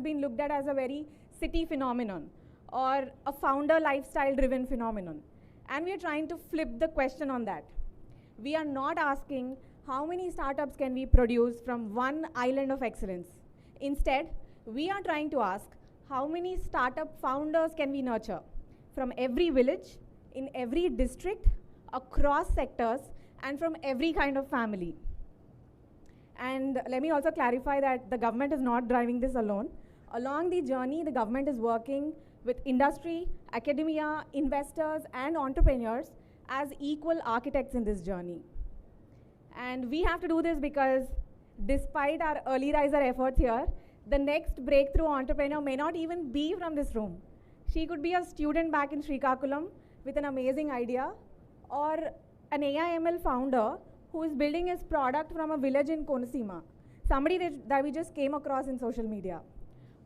been looked at as a very city phenomenon or a founder lifestyle driven phenomenon. And we are trying to flip the question on that. We are not asking how many startups can we produce from one island of excellence. Instead, we are trying to ask how many startup founders can we nurture from every village, in every district, across sectors, and from every kind of family. And let me also clarify that the government is not driving this alone. Along the journey, the government is working with industry, academia, investors, and entrepreneurs as equal architects in this journey. And we have to do this because despite our early riser efforts here, the next breakthrough entrepreneur may not even be from this room. She could be a student back in Srikakulam with an amazing idea, or an AI/ML founder who is building his product from a village in Konaseema, somebody that we just came across in social media,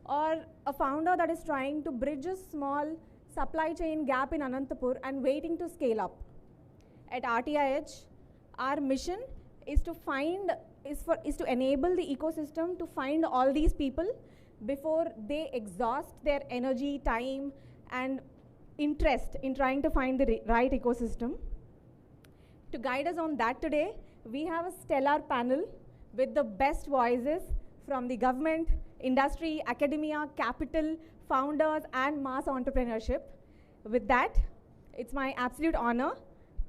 or a founder that is trying to bridge a small supply chain gap in Anantapur and waiting to scale up. At RTIH, our mission is to enable the ecosystem to find all these people before they exhaust their energy, time, and interest in trying to find the right ecosystem. To guide us on that today, we have a stellar panel with the best voices from the government, industry, academia, capital, founders, and mass entrepreneurship. With that, it's my absolute honor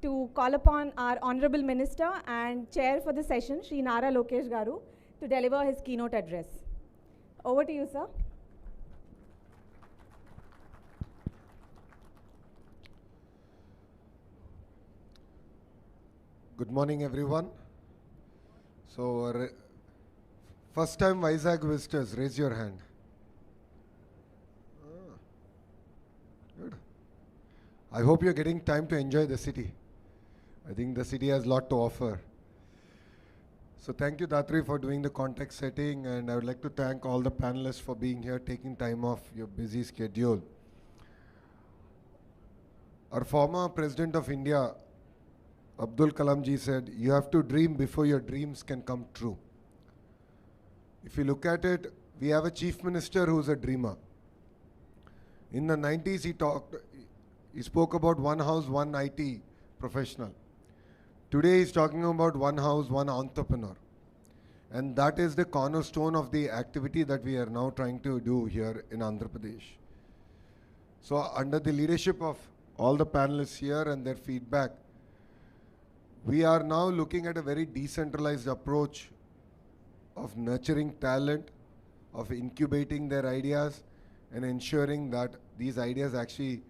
to call upon our Honorable Minister and Chair for the session, Shri Nara Lokesh Garu, to deliver his keynote address. Over to you, sir. Good morning, everyone. So, first time Vizag visitors, raise your hand. Good. I hope you're getting time to enjoy the city. I think the city has a lot to offer. So thank you, Dhatri, for doing the context setting, and I would like to thank all the panelists for being here, taking time off your busy schedule. Our former President of India, Abdul Kalam ji, said, "You have to dream before your dreams can come true." If you look at it, we have a Chief Minister who's a dreamer. In the 90s, he spoke about one house, one IT professional. Today, he's talking about one house, one entrepreneur. And that is the cornerstone of the activity that we are now trying to do here in Andhra Pradesh. So under the leadership of all the panelists here and their feedback, we are now looking at a very decentralized approach of nurturing talent, of incubating their ideas, and ensuring that these ideas actually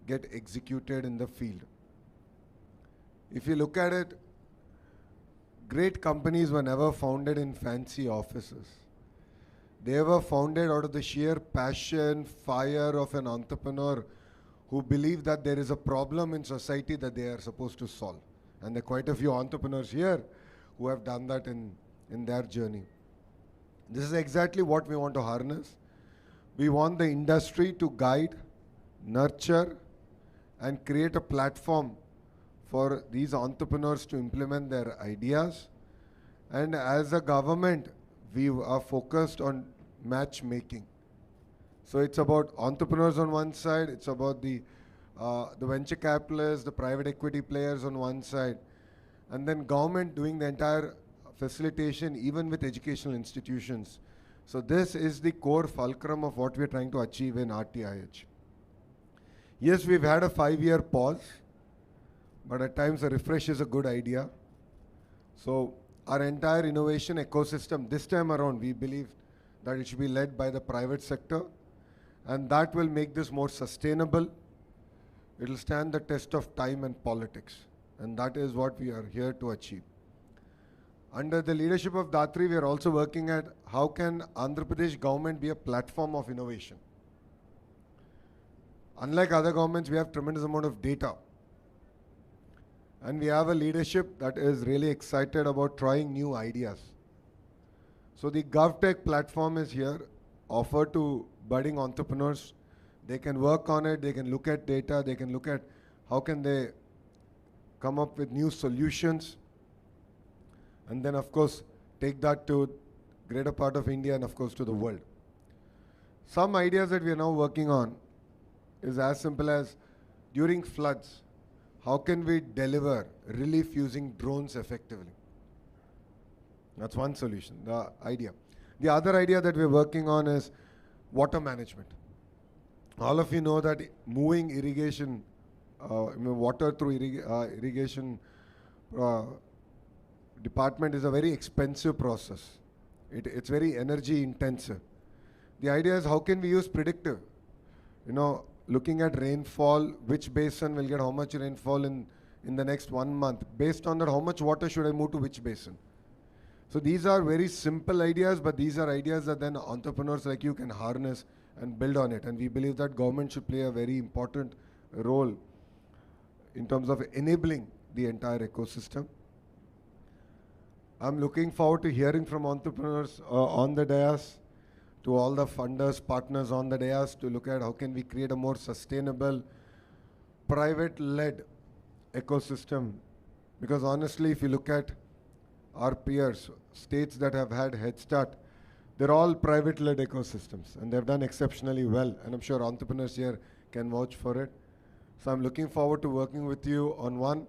get executed in the field. If you look at it, great companies were never founded in fancy offices. They were founded out of the sheer passion, fire of an entrepreneur who believed that there is a problem in society that they are supposed to solve. And there are quite a few entrepreneurs here who have done that in their journey. This is exactly what we want to harness. We want the industry to guide, nurture, and create a platform for these entrepreneurs to implement their ideas. And as a government, we are focused on matchmaking. So it's about entrepreneurs on one side, it's about the venture capitalists, the private equity players on one side, and then government doing the entire facilitation, even with educational institutions. So this is the core fulcrum of what we're trying to achieve in RTIH. Yes, we've had a 5-year pause, but at times a refresh is a good idea. So our entire innovation ecosystem, this time around, we believe that it should be led by the private sector, and that will make this more sustainable. It will stand the test of time and politics, and that is what we are here to achieve. Under the leadership of Dhatri, we are also working at how can Andhra Pradesh government be a platform of innovation. Unlike other governments, we have tremendous amount of data. And we have a leadership that is really excited about trying new ideas. So the GovTech platform is here, offered to budding entrepreneurs. They can work on it, they can look at data, they can look at how can they come up with new solutions. And then of course, take that to greater part of India and of course to the world. Some ideas that we are now working on is as simple as during floods, how can we deliver relief using drones effectively? That's one solution, the idea. The other idea that we're working on is water management. All of you know that moving irrigation, water through irrigation department is a very expensive process. It's very energy intensive. The idea is how can we use predictive, looking at rainfall, which basin will get how much rainfall in the next 1 month. Based on that, how much water should I move to which basin? So these are very simple ideas, but these are ideas that then entrepreneurs like you can harness and build on it. And we believe that government should play a very important role in terms of enabling the entire ecosystem. I'm looking forward to hearing from entrepreneurs on the dais, to all the funders, partners on the dais, to look at how can we create a more sustainable, private-led ecosystem. Because honestly, if you look at our peers, states that have had head start, they're all private-led ecosystems, and they've done exceptionally well. And I'm sure entrepreneurs here can vouch for it. So I'm looking forward to working with you on one,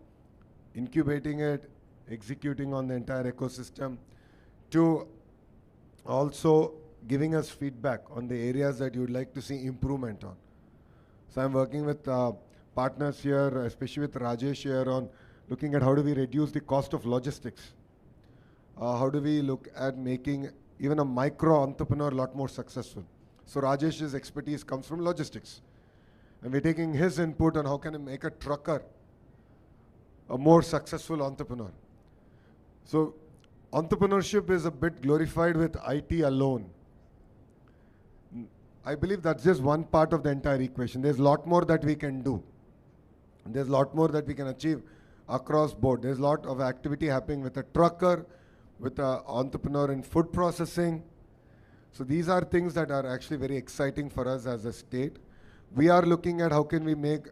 incubating it, executing on the entire ecosystem, to also giving us feedback on the areas that you would like to see improvement on. So I'm working with partners here, especially with Rajesh here, on looking at how do we reduce the cost of logistics. How do we look at making even a micro entrepreneur a lot more successful. So Rajesh's expertise comes from logistics. And we're taking his input on how can I make a trucker a more successful entrepreneur. So entrepreneurship is a bit glorified with IT alone. I believe that's just one part of the entire equation. There's a lot more that we can do. There's a lot more that we can achieve across board. There's a lot of activity happening with a trucker, with an entrepreneur in food processing. So these are things that are actually very exciting for us as a state. We are looking at how can we make,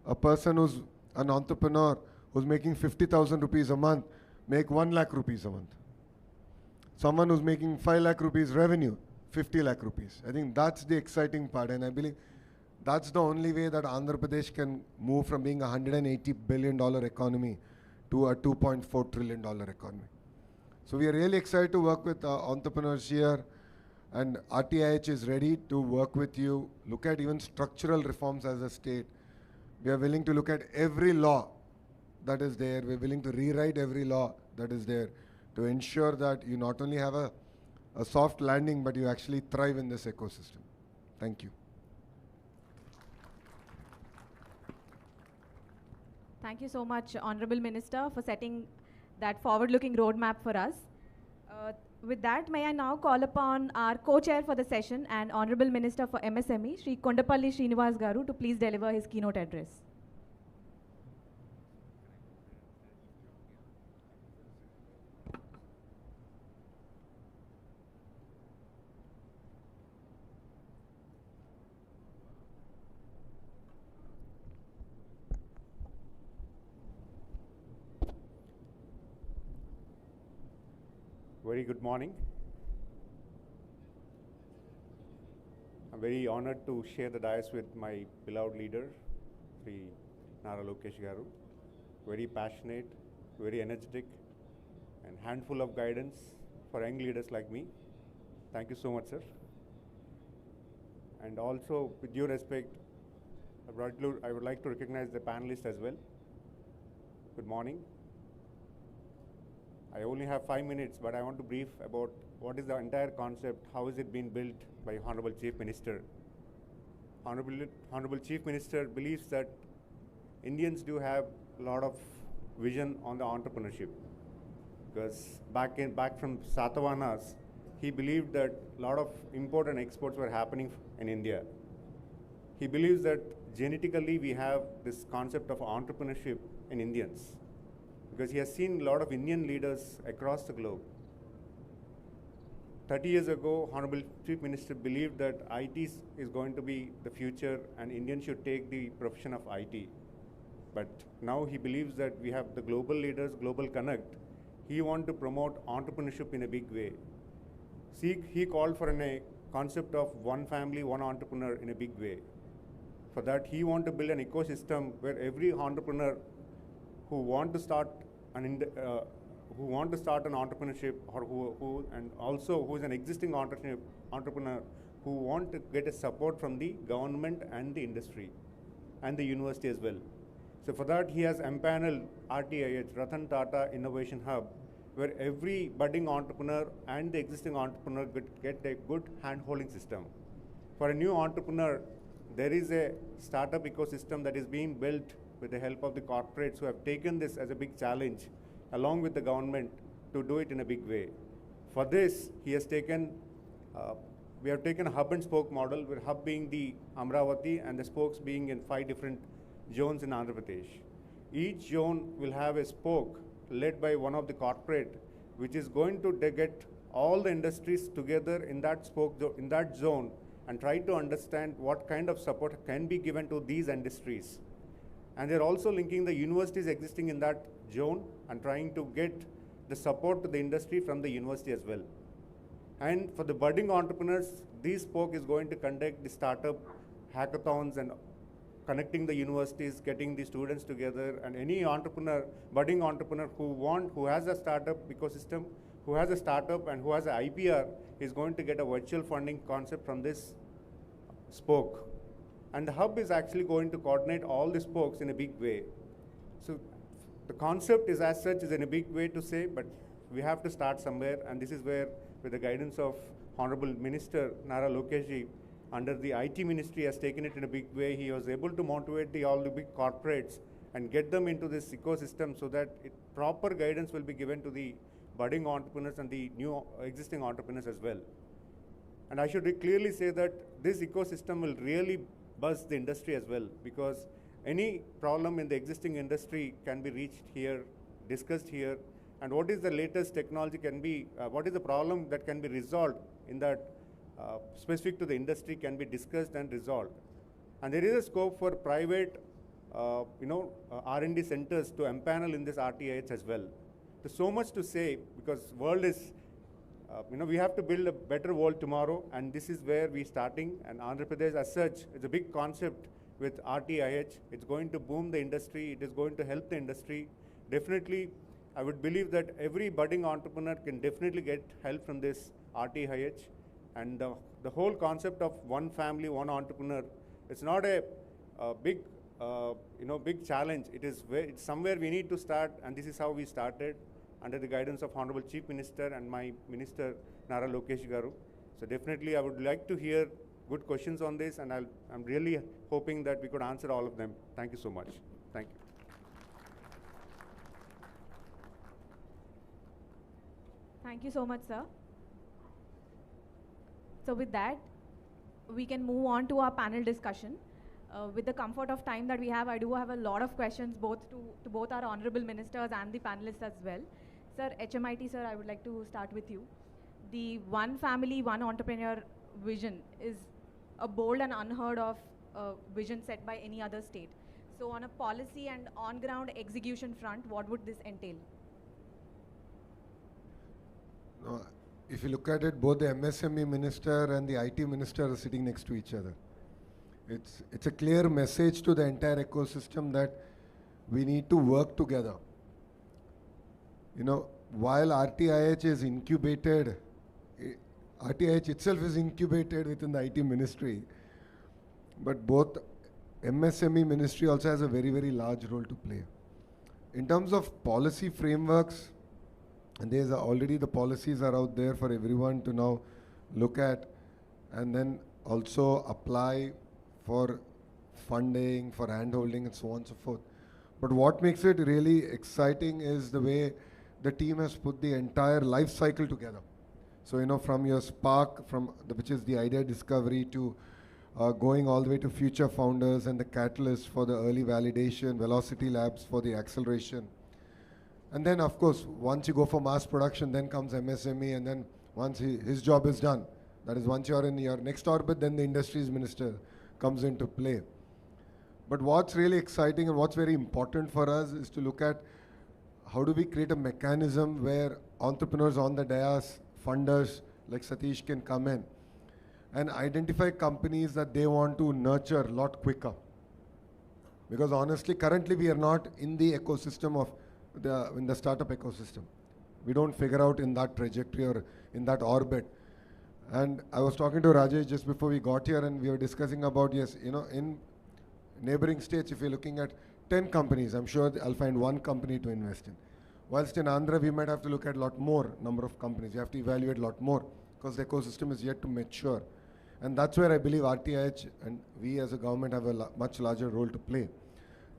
a person who's an entrepreneur who's making 50,000 rupees a month, make 1 lakh rupees a month. Someone who's making 5 lakh rupees revenue, 50 lakh rupees. I think that's the exciting part, and I believe that's the only way that Andhra Pradesh can move from being a $180 billion economy to a $2.4 trillion economy. So we are really excited to work with entrepreneurs here, and RTIH is ready to work with you, look at even structural reforms as a state. We are willing to look at every law that is there. We're willing to rewrite every law that is there to ensure that you not only have a soft landing, but you actually thrive in this ecosystem. Thank you. Thank you so much, Honorable Minister, for setting that forward-looking roadmap for us. With that, may I now call upon our co-chair for the session and Honorable Minister for MSME, Shri Kondapalli Srinivas Garu, to please deliver his keynote address. Very good morning. I'm very honored to share the dais with my beloved leader, Shri Nara Lokesh Garu. Very passionate, very energetic, and handful of guidance for young leaders like me. Thank you so much, sir. And also, with due respect, I would like to recognize the panelists as well. Good morning. I only have 5 minutes, but I want to brief about what is the entire concept, how is it being built by Honorable Chief Minister. Honorable Chief Minister believes that Indians do have a lot of vision on the entrepreneurship, because back from Satavahanas, he believed that a lot of import and exports were happening in India. He believes that genetically we have this concept of entrepreneurship in Indians, because he has seen a lot of Indian leaders across the globe. 30 years ago, Honorable Chief Minister believed that IT is going to be the future and Indians should take the profession of IT. But now he believes that we have the global leaders, global connect. He wants to promote entrepreneurship in a big way. He called for a concept of one family, one entrepreneur in a big way. For that, he wants to build an ecosystem where every entrepreneur who want to start an entrepreneurship, or and also who is an existing entrepreneur who want to get a support from the government and the industry and the university as well. So for that, he has empaneled RTIH, Ratan Tata Innovation Hub, where every budding entrepreneur and the existing entrepreneur get a good hand-holding system. For a new entrepreneur, there is a startup ecosystem that is being built with the help of the corporates who have taken this as a big challenge, along with the government, to do it in a big way. For this, he has taken, we have taken a hub and spoke model, with hub being the Amravati and the spokes being in 5 different zones in Andhra Pradesh. Each zone will have a spoke led by one of the corporate, which is going to get all the industries together in that spoke, in that zone, and try to understand what kind of support can be given to these industries. And they're also linking the universities existing in that zone and trying to get the support to the industry from the university as well. And for the budding entrepreneurs, this spoke is going to conduct the startup hackathons and connecting the universities, getting the students together, and any entrepreneur, budding entrepreneur who has a startup ecosystem, who has a startup and who has an IPR, is going to get a virtual funding concept from this spoke. And the hub is actually going to coordinate all the spokes in a big way. So the concept is as such is in a big way to say, but we have to start somewhere, and this is where, with the guidance of Honorable Minister Nara Lokesh, under the IT ministry has taken it in a big way. He was able to motivate all the big corporates and get them into this ecosystem so that proper guidance will be given to the budding entrepreneurs and the new existing entrepreneurs as well. And I should clearly say that this ecosystem will really buzz the industry as well, because any problem in the existing industry can be reached here, discussed here, and what is the latest technology can be, what is the problem that can be resolved in that specific to the industry can be discussed and resolved. And there is a scope for private R&D centers to empanel in this RTIH as well. There's so much to say, because world is, we have to build a better world tomorrow, and this is where we're starting. And Andhra Pradesh as such is a big concept with RTIH. It's going to boom the industry. It is going to help the industry. Definitely, I would believe that every budding entrepreneur can definitely get help from this RTIH. And the whole concept of one family, one entrepreneur, it's not a big, big challenge. It's somewhere we need to start, and this is how we started, under the guidance of Honorable Chief Minister and my Minister Nara Lokesh Garu. So definitely, I would like to hear good questions on this, and I'm really hoping that we could answer all of them. Thank you so much. Thank you. Thank you so much, sir. So with that, we can move on to our panel discussion. With the comfort of time that we have, I do have a lot of questions both to both our honorable ministers and the panelists as well. Sir, HMIT, sir, I would like to start with you. The one family, one entrepreneur vision is a bold and unheard of vision set by any other state. So on a policy and on-ground execution front, what would this entail? No, if you look at it, both the MSME minister and the IT minister are sitting next to each other. It's a clear message to the entire ecosystem that we need to work together. While RTIH is incubated, RTIH itself is incubated within the IT ministry, but both MSME ministry also has a very, very large role to play. In terms of policy frameworks, and there's already the policies are out there for everyone to now look at, and then also apply for funding, for handholding, and so on and so forth. But what makes it really exciting is the way the team has put the entire life cycle together. So, from your spark, which is the idea discovery, to going all the way to future founders and the catalyst for the early validation, velocity labs for the acceleration. And then, of course, once you go for mass production, then comes MSME, and then once his job is done, that is, once you're in your next orbit, then the industries minister comes into play. But what's really exciting and what's very important for us is to look at how do we create a mechanism where entrepreneurs on the dais, funders like Sateesh can come in, and identify companies that they want to nurture a lot quicker. Because honestly, currently we are not in the ecosystem of in the startup ecosystem. We don't figure out in that trajectory or in that orbit. And I was talking to Rajesh just before we got here, and we were discussing about, yes, you know, in neighboring states, if you're looking at 10 companies, I'm sure I'll find one company to invest in. Whilst in Andhra, we might have to look at a lot more number of companies. You have to evaluate a lot more because the ecosystem is yet to mature. And that's where I believe RTIH and we as a government have a much larger role to play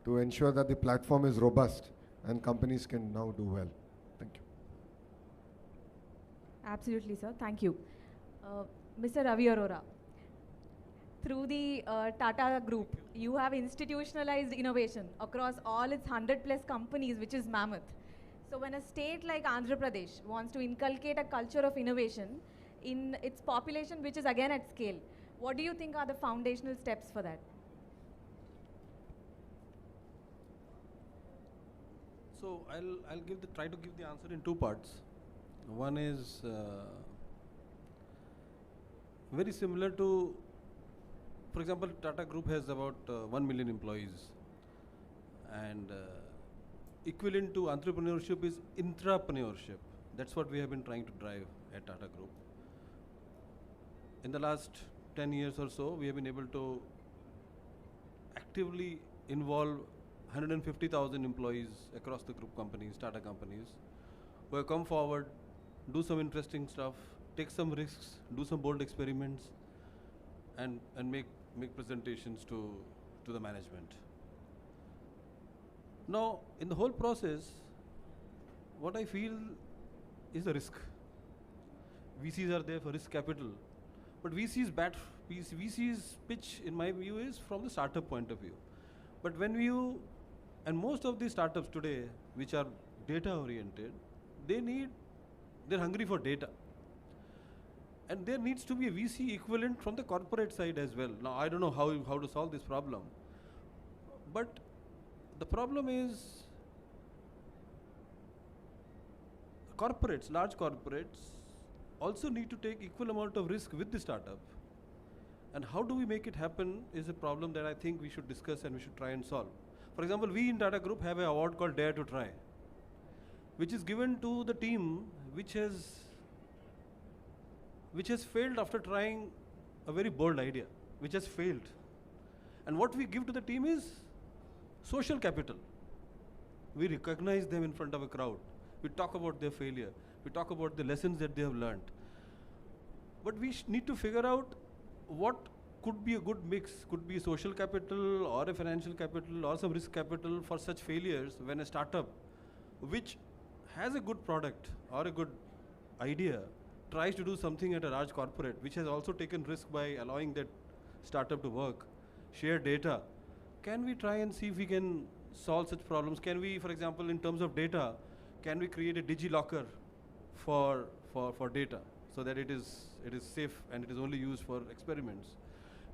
to ensure that the platform is robust and companies can now do well. Thank you. Absolutely, sir. Thank you. Mr. Ravi Arora, through the Tata Group, you have institutionalized innovation across all its 100+ companies, which is mammoth. So when a state like Andhra Pradesh wants to inculcate a culture of innovation in its population, which is again at scale, what do you think are the foundational steps for that? So I'll try to give the answer in two parts. One is very similar to, for example, Tata Group has about 1 million employees, and equivalent to entrepreneurship is intrapreneurship. That's what we have been trying to drive at Tata Group. In the last 10 years or so, we have been able to actively involve 150,000 employees across the group companies, Tata companies, who have come forward, do some interesting stuff, take some risks, do some bold experiments, and make presentations to the management. Now, in the whole process, what I feel is a risk. VCs are there for risk capital, but VC's pitch, in my view, is from the startup point of view. But and most of these startups today, which are data oriented, they're hungry for data. And there needs to be a VC equivalent from the corporate side as well. Now, I don't know how to solve this problem, but the problem is corporates, large corporates, also need to take equal amount of risk with the startup. And how do we make it happen is a problem that I think we should discuss and we should try and solve. For example, we in Tata Group have an award called Dare to Try, which is given to the team which has failed after trying a very bold idea, which has failed. And what we give to the team is social capital. We recognize them in front of a crowd. We talk about their failure. We talk about the lessons that they have learned. But we need to figure out what could be a good mix, could be social capital or a financial capital or some risk capital for such failures when a startup which has a good product or a good idea tries to do something at a large corporate which has also taken risk by allowing that startup to work, share data. Can we try and see if we can solve such problems? Can we, for example, in terms of data, can we create a DigiLocker for data so that it is safe and it is only used for experiments?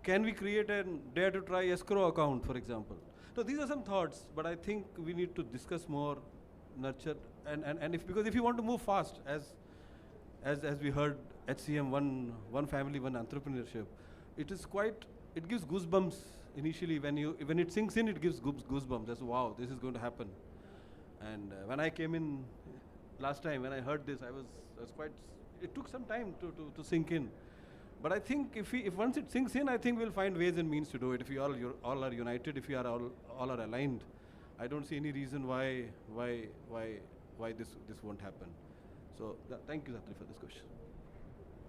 Can we create a Dare to Try escrow account, for example? So these are some thoughts, but I think we need to discuss more, nurture, and because if you want to move fast, as we heard HCM, one family, one entrepreneurship, it gives goosebumps initially when it sinks in. It gives goosebumps. That's wow, this is going to happen. And when I came in last time, when I heard this, I was quite. It took some time to sink in. But I think if once it sinks in, I think we'll find ways and means to do it. If we all are united, if we are all are aligned, I don't see any reason why this won't happen. So thank you, Dhatri, for this question.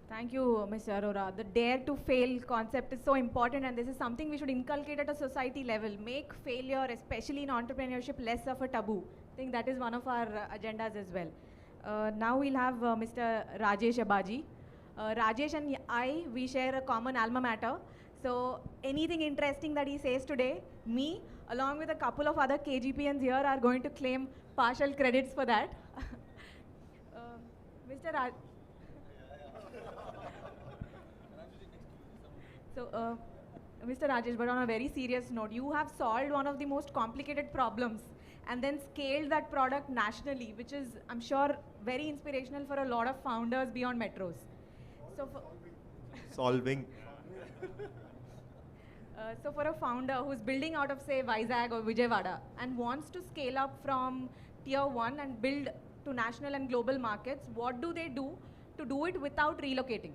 Thank you, Mr. Arora. The dare to fail concept is so important, and this is something we should inculcate at a society level. Make failure, especially in entrepreneurship, less of a taboo. I think that is one of our agendas as well. Now we'll have Mr. Rajesh Yabaji. Rajesh and we share a common alma mater. So anything interesting that he says today, me, along with a couple of other KGPNs here, are going to claim partial credits for that. Mr. Raj. So, Mr. Rajesh, but on a very serious note, you have solved one of the most complicated problems and then scaled that product nationally, which is, I'm sure, very inspirational for a lot of founders beyond metros. So, solving So for a founder who's building out of, say, Vizag or Vijayawada and wants to scale up from tier 1 and build to national and global markets, what do they do to do it without relocating?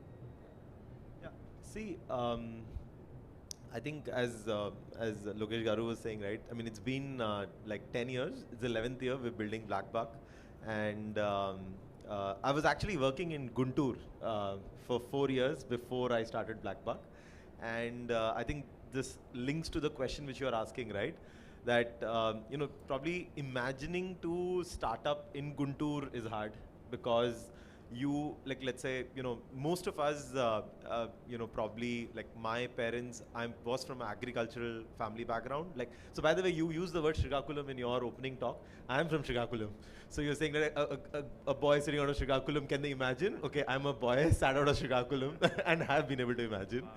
Yeah. See, I think as Lokesh Garu was saying, right? I mean, it's been like 10 years. It's the 11th year we're building BlackBuck, and I was actually working in Guntur for 4 years before I started BlackBuck, and I think this links to the question which you are asking, right? That you know, probably imagining to start up in Guntur is hard because you, like, let's say, you know, most of us, you know, probably like my parents, I was from an agricultural family background. Like, so by the way, you use the word Srikakulam in your opening talk. I am from Srikakulam. So you're saying that a boy sitting out of Srikakulam, can they imagine? Okay, I'm a boy sat out of Srikakulam and have been able to imagine.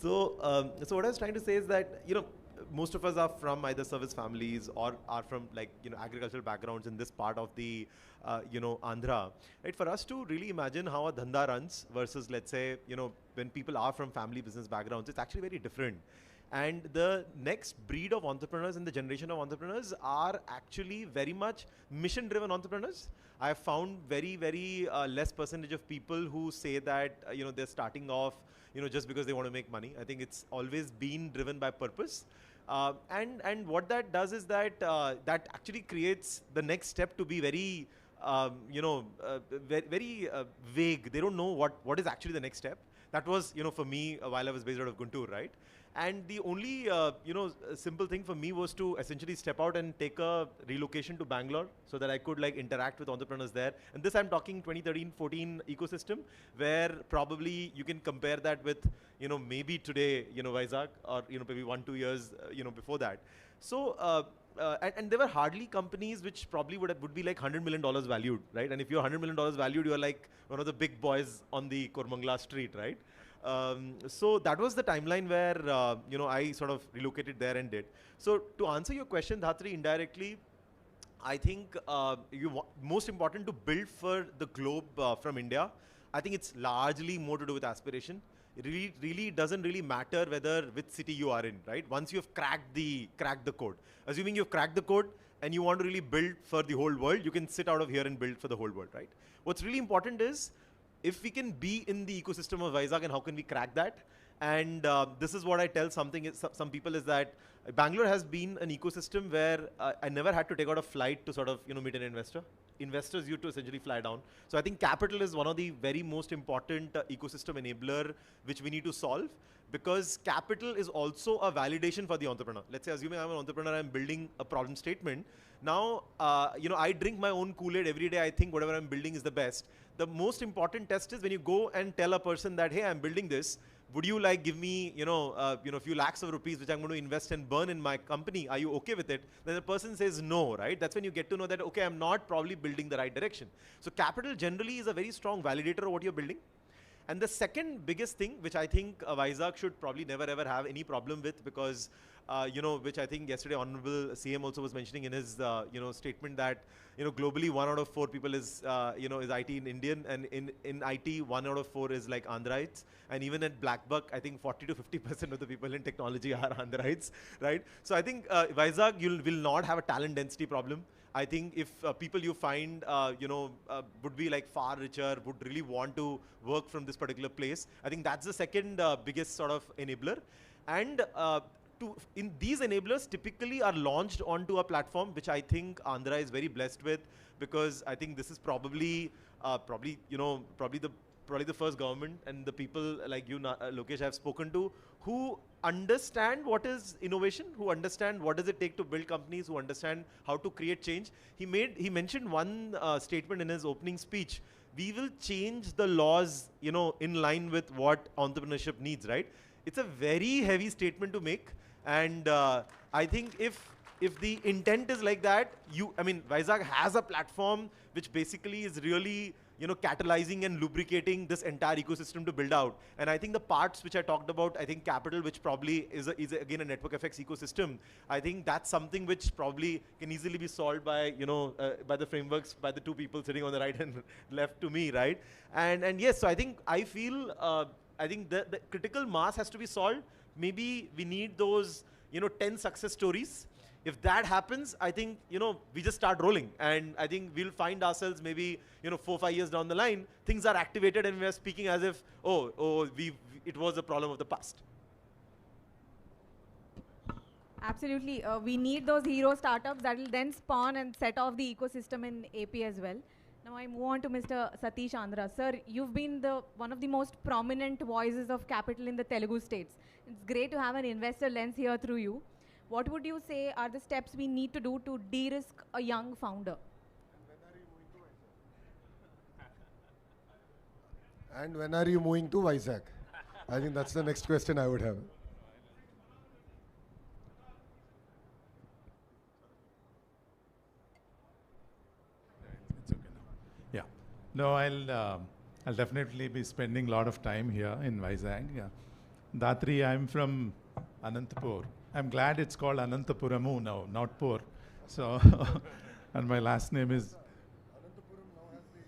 So, so what I was trying to say is that, you know, most of us are from either service families or are from, like, you know, agricultural backgrounds in this part of the, you know, Andhra. Right? For us to really imagine how a dhanda runs versus, let's say, you know, when people are from family business backgrounds, it's actually very different. And the next breed of entrepreneurs and the generation of entrepreneurs are actually very much mission-driven entrepreneurs. I have found very, very less percentage of people who say that, you know, they're starting off, you know, just because they want to make money. I think it's always been driven by purpose. And what that does is that that actually creates the next step to be very, you know, very vague. They don't know what is actually the next step. That was, you know, for me while I was based out of Guntur, right? And the only, you know, simple thing for me was to essentially step out and take a relocation to Bangalore so that I could, like, interact with entrepreneurs there. And this I'm talking 2013-14 ecosystem, where probably you can compare that with, you know, maybe today, you know, Vizag, or, you know, maybe 1-2 years, you know, before that. So, and there were hardly companies which probably would be like $100 million valued, right? And if you're $100 million valued, you're like one of the big boys on the Kormangla street, right? So that was the timeline where, you know, I sort of relocated there and did. So to answer your question, Dhatri, indirectly, I think most important to build for the globe from India. I think it's largely more to do with aspiration. It really doesn't really matter whether which city you are in, right? Once you've cracked the code. Assuming you've cracked the code and you want to really build for the whole world, you can sit out of here and build for the whole world, right? What's really important is, if we can be in the ecosystem of Vizag, and how can we crack that? And this is what I tell some people, is that Bangalore has been an ecosystem where I never had to take out a flight to sort of, you know, meet an investor. Investors used to essentially fly down. So I think capital is one of the very most important ecosystem enabler which we need to solve, because capital is also a validation for the entrepreneur. Let's say, assuming I'm an entrepreneur, I'm building a problem statement. Now, you know, I drink my own Kool-Aid every day. I think whatever I'm building is the best. The most important test is when you go and tell a person that, hey, I'm building this. Would you like give me, you know, a few lakhs of rupees which I'm going to invest and burn in my company? Are you okay with it? Then the person says no, right? That's when you get to know that, okay, I'm not probably building the right direction. So capital generally is a very strong validator of what you're building. And the second biggest thing, which I think Vizag should probably never ever have any problem with, because, you know, which I think yesterday Honorable CM also was mentioning in his, you know, statement that, you know, globally 1 out of 4 people is, you know, is IT in Indian, and in IT 1 out of 4 is like Andhrites. And even at BlackBuck, I think 40 to 50% of the people in technology are Andhrites, right? So I think Vizag, you will not have a talent density problem. I think if people you find, you know, would be like far richer, would really want to work from this particular place, I think that's the second biggest sort of enabler. And in these enablers typically are launched onto a platform which I think Andhra is very blessed with, because I think this is probably the first government and the people like you, Lokesh, I've spoken to, who understand what is innovation, who understand what does it take to build companies, who understand how to create change. He mentioned one statement in his opening speech: we will change the laws, you know, in line with what entrepreneurship needs, right? It's a very heavy statement to make, and I think if the intent is like that, Vizag has a platform which basically is really, you know, catalyzing and lubricating this entire ecosystem to build out. And I think the parts which I talked about, I think capital, which probably is again a network effects ecosystem, I think that's something which probably can easily be solved by, you know, by the frameworks, by the two people sitting on the right and left to me, right? And yes, so I think I feel, I think the critical mass has to be solved. Maybe we need those, 10 success stories. If that happens, I think, we just start rolling. And I think we'll find ourselves maybe, 4 or 5 years down the line, things are activated and we're speaking as if, it was a problem of the past. Absolutely. We need those hero startups that will then spawn and set off the ecosystem in AP as well. Now I move on to Mr. Sateesh Andra. Sir, you've been one of the most prominent voices of capital in the Telugu states. It's great to have an investor lens here through you. What would you say are the steps we need to do to de-risk a young founder? And when are you moving to Vizag? I think that's the next question I would have. It's okay now. Yeah. No, I'll definitely be spending a lot of time here in Vizag. Yeah. Dhatri, I'm from Anantapur. I'm glad it's called Anantapuramu now, not Pur. So, and my last name is. Anantapuram now has in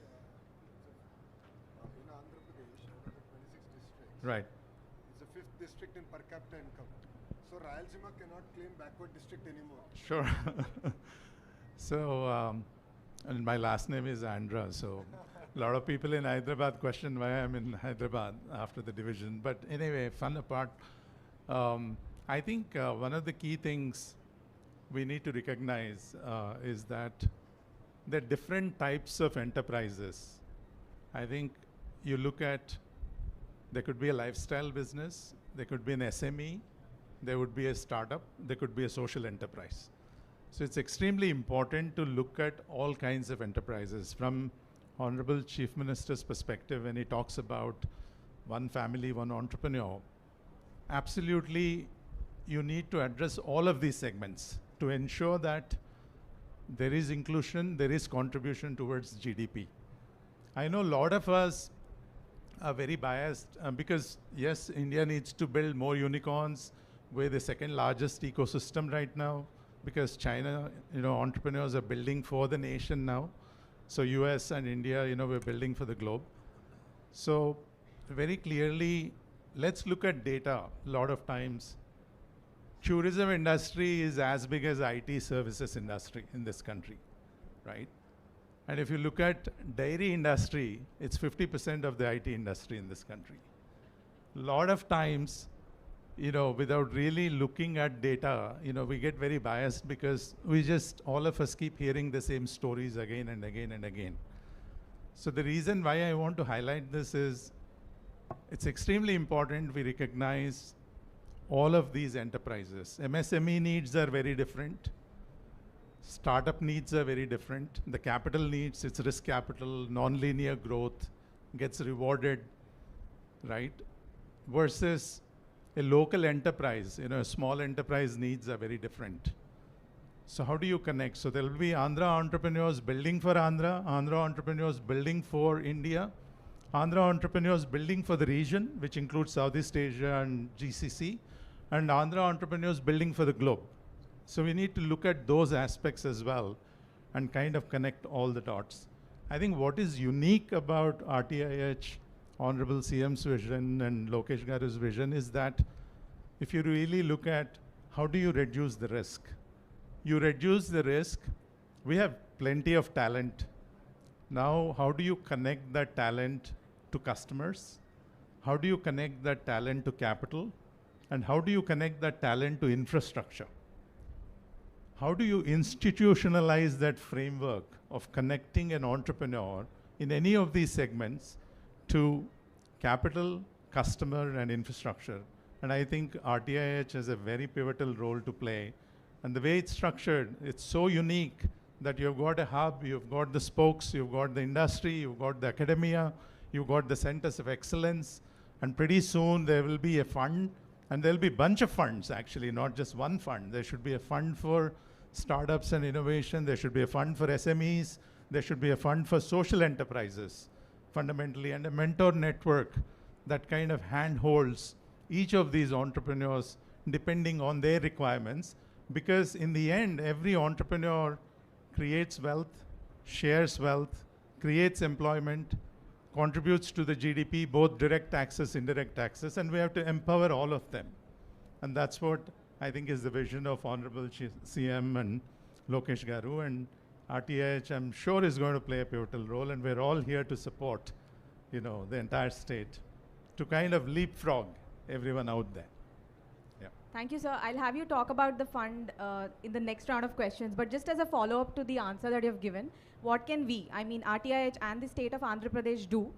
Andhra Pradesh, one of the 26 districts. Right. It's the 5th district in per capita income. So Rayalaseema cannot claim backward district anymore. Sure. So, and my last name is Andra. So, a lot of people in Hyderabad question why I'm in Hyderabad after the division. But anyway, fun apart. I think one of the key things we need to recognize is that there are different types of enterprises. I think you look at, there could be a lifestyle business, there could be an SME, there would be a startup, there could be a social enterprise. So it's extremely important to look at all kinds of enterprises. From Honorable Chief Minister's perspective, when he talks about one family, one entrepreneur, absolutely you need to address all of these segments to ensure that there is inclusion, there is contribution towards GDP. I know a lot of us are very biased because yes, India needs to build more unicorns. We're the second largest ecosystem right now because China, entrepreneurs are building for the nation now. So US and India, we're building for the globe. So very clearly, let's look at data. A lot of times, tourism industry is as big as IT services industry in this country, right? And if you look at dairy industry, it's 50% of the IT industry in this country. A lot of times, without really looking at data, we get very biased because all of us keep hearing the same stories again and again and again. So the reason why I want to highlight this is, it's extremely important we recognize all of these enterprises. MSME needs are very different. Startup needs are very different. The capital needs, it's risk capital, non-linear growth, gets rewarded, right? Versus a local enterprise, a small enterprise needs are very different. So how do you connect? So there will be Andhra entrepreneurs building for Andhra, Andhra entrepreneurs building for India, Andhra entrepreneurs building for the region, which includes Southeast Asia and GCC, and Andhra entrepreneurs building for the globe. So we need to look at those aspects as well and kind of connect all the dots. I think what is unique about RTIH, Honorable CM's vision and Lokesh Garu's vision is that if you really look at how do you reduce the risk? You reduce the risk. We have plenty of talent. Now, how do you connect that talent to customers? How do you connect that talent to capital? And how do you connect that talent to infrastructure? How do you institutionalize that framework of connecting an entrepreneur in any of these segments to capital, customer, and infrastructure? And I think RTIH has a very pivotal role to play. And the way it's structured, it's so unique that you've got a hub, you've got the spokes, you've got the industry, you've got the academia, you've got the centers of excellence, and pretty soon there will be a fund, and there'll be a bunch of funds actually, not just one fund. There should be a fund for startups and innovation, there should be a fund for SMEs, there should be a fund for social enterprises, fundamentally, and a mentor network that kind of handholds each of these entrepreneurs depending on their requirements. Because in the end, every entrepreneur creates wealth, shares wealth, creates employment, contributes to the GDP, both direct taxes, indirect taxes, and we have to empower all of them. And that's what I think is the vision of Honorable CM and Lokesh Garu, and RTIH, I'm sure, is going to play a pivotal role, and we're all here to support, you know, the entire state to kind of leapfrog everyone out there. Yeah. Thank you, sir. I'll have you talk about the fund in the next round of questions, but just as a follow-up to the answer that you've given, what can we, I mean RTIH and the state of Andhra Pradesh, do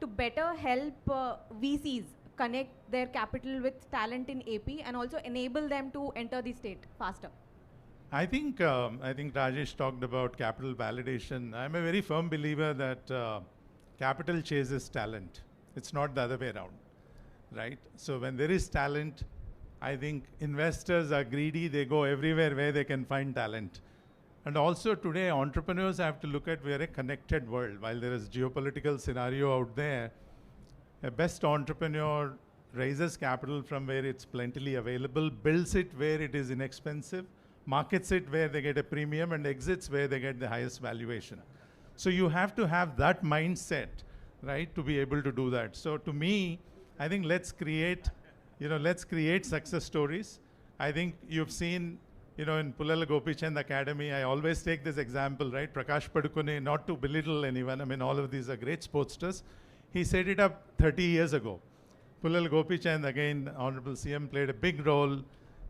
to better help VCs connect their capital with talent in AP and also enable them to enter the state faster? I think Rajesh talked about capital validation. I'm a very firm believer that capital chases talent. It's not the other way around, right? So when there is talent, I think investors are greedy. They go everywhere where they can find talent. And also today, entrepreneurs have to look at, we're a connected world. While there is geopolitical scenario out there, a best entrepreneur raises capital from where it's plentifully available, builds it where it is inexpensive, markets it where they get a premium, and exits where they get the highest valuation. So you have to have that mindset, right, to be able to do that. So to me, I think let's create success stories. I think you've seen, you know, in Pulala Gopichand Academy, I always take this example, right? Prakash Padukone, not to belittle anyone, I mean, all of these are great sportsters. He set it up 30 years ago. Pulala Gopichand, again, Honorable CM played a big role,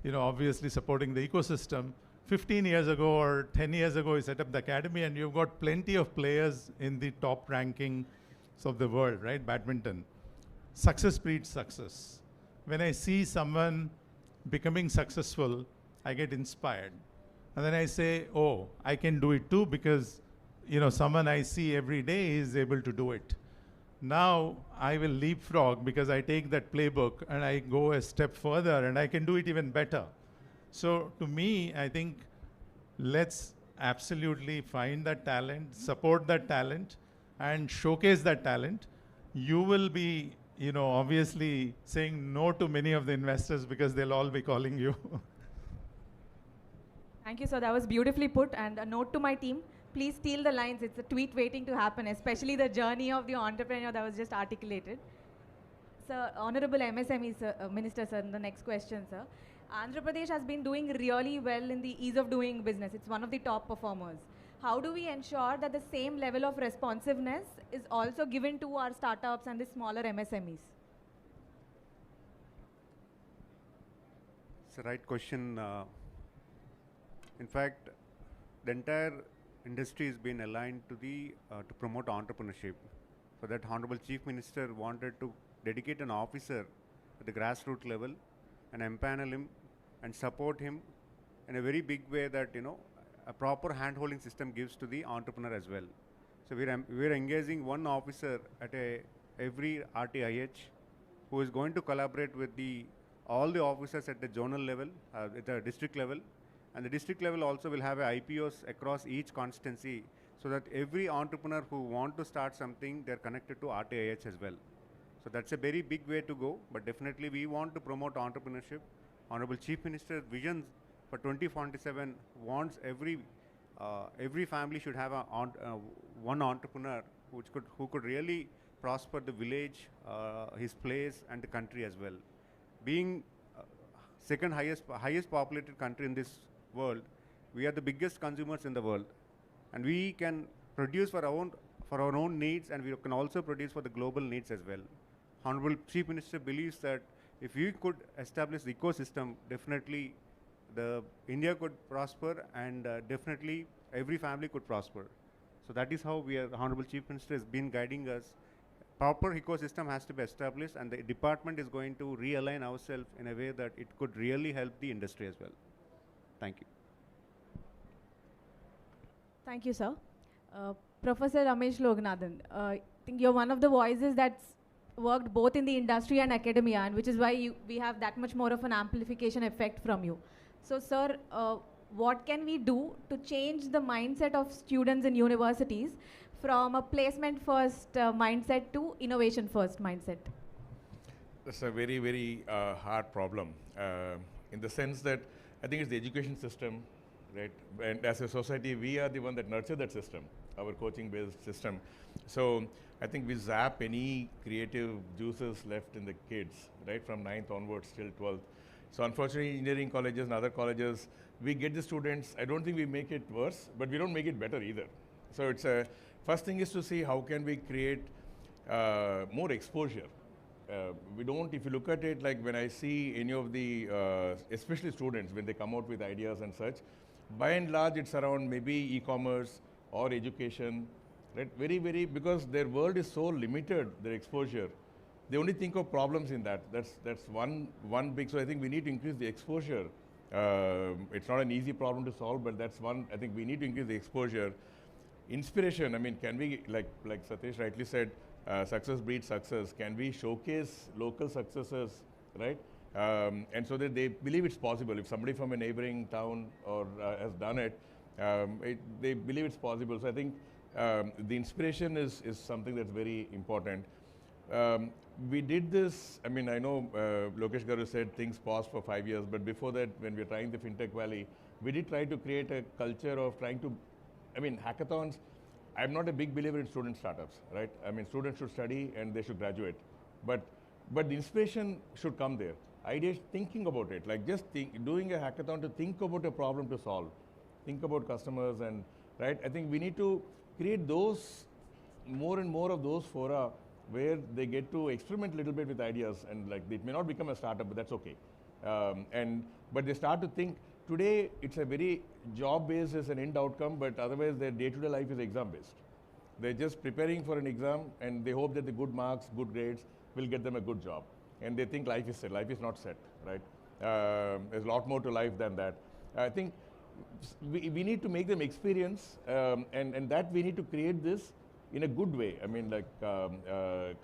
you know, obviously supporting the ecosystem. 15 years ago or 10 years ago, he set up the academy, and you've got plenty of players in the top rankings of the world, right? Badminton. Success breeds success. When I see someone becoming successful, I get inspired. And then I say, oh, I can do it too, because, you know, someone I see every day is able to do it. Now I will leapfrog because I take that playbook and I go a step further and I can do it even better. So to me, I think let's absolutely find that talent, support that talent, and showcase that talent. You will be, you know, obviously saying no to many of the investors because they'll all be calling you. Thank you, sir. That was beautifully put. And a note to my team, please steal the lines. It's a tweet waiting to happen, especially the journey of the entrepreneur that was just articulated. Sir, Honorable MSME sir, Minister, sir, the next question, sir. Andhra Pradesh has been doing really well in the ease of doing business. It's one of the top performers. How do we ensure that the same level of responsiveness is also given to our startups and the smaller MSMEs? It's the right question. In fact, the entire industry has been aligned to to promote entrepreneurship. For that, Honorable Chief Minister wanted to dedicate an officer at the grassroots level and empanel him and support him in a very big way that, you know, a proper hand-holding system gives to the entrepreneur as well. So we're engaging one officer at every RTIH who is going to collaborate with all the officers at the zonal level, at the district level, and the district level also will have IPOs across each constituency, so that every entrepreneur who want to start something, they're connected to RTIH as well. So that's a very big way to go, but definitely we want to promote entrepreneurship. Honorable Chief Minister's vision for 2047 wants every family should have one entrepreneur who could really prosper the village, his place, and the country as well. Being second highest populated country in this world, we are the biggest consumers in the world, and we can produce for our own needs, and we can also produce for the global needs as well. Honorable Chief Minister believes that if we could establish the ecosystem, definitely India could prosper, and definitely every family could prosper. So that is how the Honorable Chief Minister has been guiding us. Proper ecosystem has to be established, and the department is going to realign ourselves in a way that it could really help the industry as well. Thank you. Thank you, sir. Professor Ramesh Loganathan, I think you're one of the voices that's worked both in the industry and academia, and which is why we have that much more of an amplification effect from you. So, sir, what can we do to change the mindset of students in universities from a placement-first mindset to innovation-first mindset? That's a very, very hard problem in the sense that I think it's the education system, right? And as a society, we are the one that nurture that system, our coaching-based system. So I think we zap any creative juices left in the kids, right, from 9th onwards till 12th. So unfortunately, engineering colleges and other colleges, we get the students, I don't think we make it worse, but we don't make it better either. So it's a, first thing is to see how can we create more exposure. We don't, if you look at it, like when I see any of the, especially students, when they come out with ideas and such, by and large, it's around maybe e-commerce or education, right? Very, because their world is so limited, their exposure. They only think of problems in that. That's one big, so I think we need to increase the exposure. It's not an easy problem to solve, but that's one, I think we need to increase the exposure. Inspiration, I mean, can we, like Sateesh rightly said, success breeds success. Can we showcase local successes, right? And so that they believe it's possible. If somebody from a neighboring town or has done it, they believe it's possible. So I think the inspiration is something that's very important. We did this, I mean, I know Lokesh Garu said things paused for 5 years, but before that, when we were trying the FinTech Valley, we did try to create a culture of trying to, I mean, hackathons. I'm not a big believer in student startups, right? I mean, students should study and they should graduate. But the inspiration should come there. Ideas, thinking about it, like just doing a hackathon to think about a problem to solve. Think about customers and, right? I think we need to create those, more and more of those fora where they get to experiment a little bit with ideas and like it may not become a startup, but that's okay. But they start to think, today it's a very job-based as an end outcome, but otherwise their day-to-day life is exam-based. They're just preparing for an exam and they hope that the good marks, good grades will get them a good job. And they think life is set. Life is not set, right? There's a lot more to life than that. I think we need to make them experience and that we need to create this in a good way. I mean, like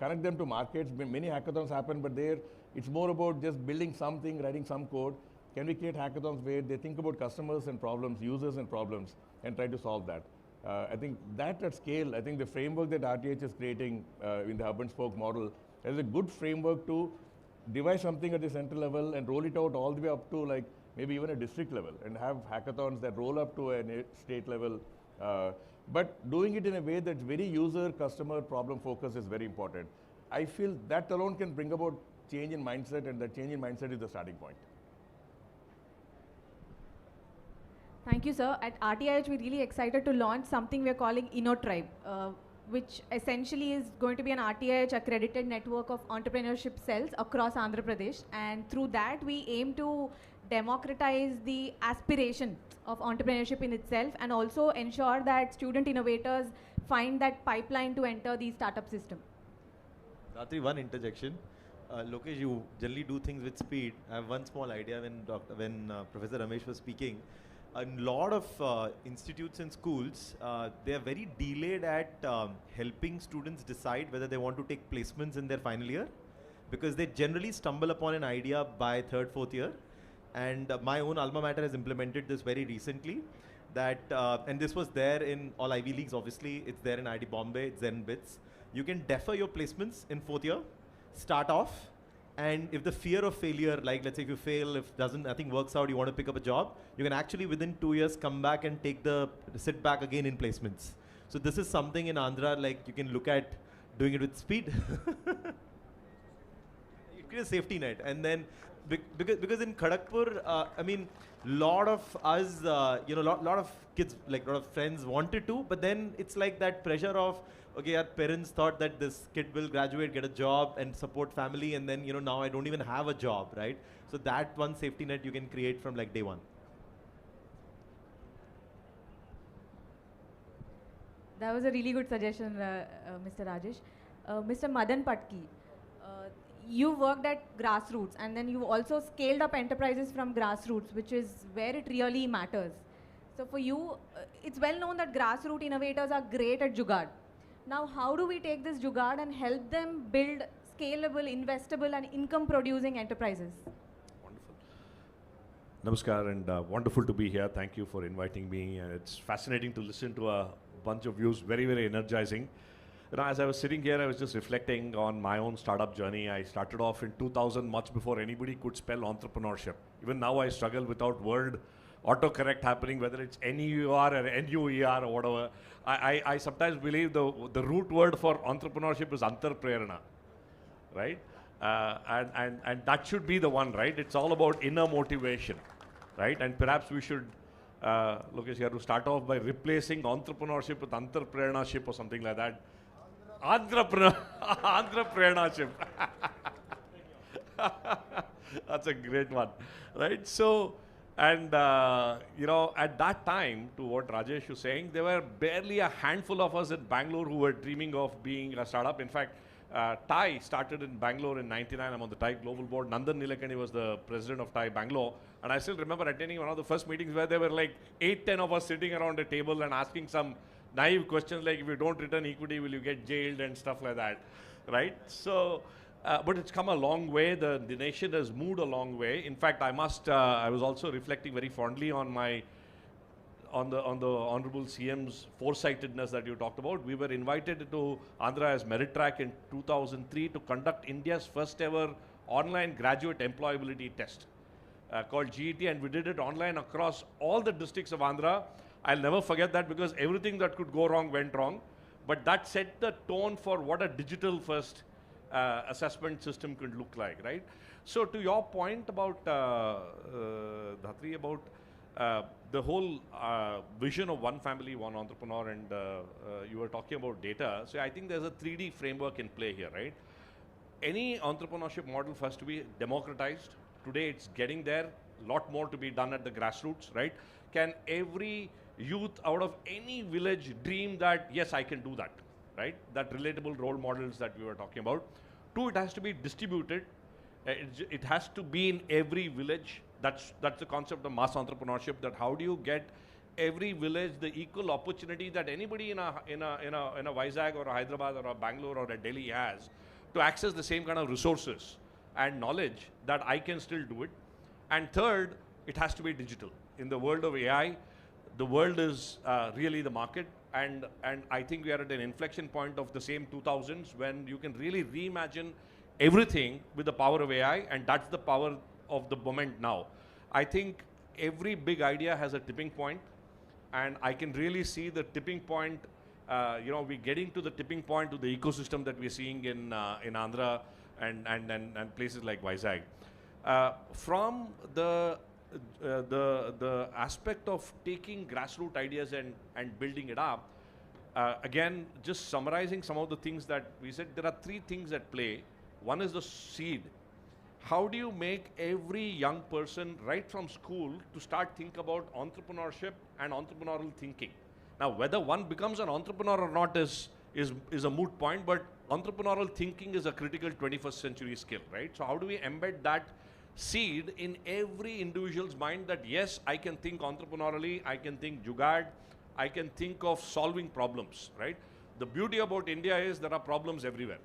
connect them to markets. Many hackathons happen, but there it's more about just building something, writing some code. Can we create hackathons where they think about customers and problems, users and problems, and try to solve that? I think that at scale, I think the framework that RTIH is creating in the hub and spoke model is a good framework to devise something at the central level and roll it out all the way up to like maybe even a district level and have hackathons that roll up to a state level. But doing it in a way that's very user, customer, problem focused is very important. I feel that alone can bring about change in mindset, and that change in mindset is the starting point. Thank you, sir. At RTIH, we're really excited to launch something we're calling InnoTribe, which essentially is going to be an RTIH accredited network of entrepreneurship cells across Andhra Pradesh. And through that, we aim to democratize the aspiration of entrepreneurship in itself and also ensure that student innovators find that pipeline to enter the startup system. Dhatri, one interjection. Lokesh, you generally do things with speed. I have one small idea when Professor Ramesh was speaking. A lot of institutes and schools, they are very delayed at helping students decide whether they want to take placements in their final year, because they generally stumble upon an idea by 3rd, 4th year. And my own alma mater has implemented this very recently. That and this was there in all Ivy Leagues, obviously. It's there in IIT Bombay, it's there in BITS. You can defer your placements in 4th year, start off, and if the fear of failure, like let's say if you fail, if nothing works out, you want to pick up a job, you can actually within 2 years come back and sit back again in placements. So this is something in Andhra, like you can look at doing it with speed. You create a safety net, and then because in Kharagpur, I mean, lot of us, lot of kids, like lot of friends wanted to, but then it's like that pressure of, okay, our parents thought that this kid will graduate, get a job and support family, and then, now I don't even have a job, right? So that one safety net you can create from like day one. That was a really good suggestion, Mr. Rajesh. Mr. Madan Patki, you worked at grassroots and then you also scaled up enterprises from grassroots, which is where it really matters. So for you, it's well known that grassroots innovators are great at Jugaad. Now, how do we take this Jugaad and help them build scalable, investable and income-producing enterprises? Wonderful. Namaskar, and wonderful to be here. Thank you for inviting me. It's fascinating to listen to a bunch of views, very, very energizing. As I was sitting here, I was just reflecting on my own startup journey. I started off in 2000, much before anybody could spell entrepreneurship. Even now, I struggle without word autocorrect happening, whether it's NEUR or NUER or whatever. I sometimes believe the root word for entrepreneurship is antarprerana, right? And that should be the one, right? It's all about inner motivation, right? And perhaps we should, Lokesh, you have to start off by replacing entrepreneurship with entrepreneurship or something like that. Entrepreneurship. That's a great one, right? So, and you know, at that time, to what Rajesh was saying, there were barely a handful of us in Bangalore who were dreaming of being a startup. In fact, TIE started in Bangalore in '99. I'm on the TIE Global Board. Nandan Nilekani was the president of TIE Bangalore. And I still remember attending one of the first meetings where there were like 8-10 of us sitting around a table and asking some naive questions like, if you don't return equity, will you get jailed and stuff like that, right? So, but it's come a long way. The nation has moved a long way. In fact, I was also reflecting very fondly on the Honorable CM's foresightedness that you talked about. We were invited to Andhra as Merit Track in 2003 to conduct India's first ever online graduate employability test called GET, and we did it online across all the districts of Andhra. I'll never forget that because everything that could go wrong went wrong. But that set the tone for what a digital first assessment system could look like, right? So to your point about Dhatri, about the whole vision of one family, one entrepreneur, and you were talking about data. So I think there's a 3D framework in play here, right? Any entrepreneurship model has to be democratized. Today it's getting there. A lot more to be done at the grassroots, right? Can every youth out of any village dream that, yes, I can do that, right? That relatable role models that we were talking about. 2, it has to be distributed. It has to be in every village. That's the concept of mass entrepreneurship, that how do you get every village the equal opportunity that anybody in a Vizag or a Hyderabad or a Bangalore or a Delhi has to access the same kind of resources and knowledge that I can still do it. And 3rd, it has to be digital. In the world of AI, the world is really the market, and I think we are at an inflection point of the same 2000s when you can really reimagine everything with the power of AI, and that's the power of the moment now. I think every big idea has a tipping point, and I can really see the tipping point. You know, we're getting to the tipping point to the ecosystem that we're seeing in Andhra and places like Vizag. From the aspect of taking grassroots ideas and building it up, again, just summarizing some of the things that we said, there are 3 things at play. One is the seed. How do you make every young person right from school to start think about entrepreneurship and entrepreneurial thinking? Now, whether one becomes an entrepreneur or not is a moot point, but entrepreneurial thinking is a critical 21st century skill, right? So how do we embed that seed in every individual's mind that, yes, I can think entrepreneurially, I can think jugaad, I can think of solving problems, right? The beauty about India is there are problems everywhere,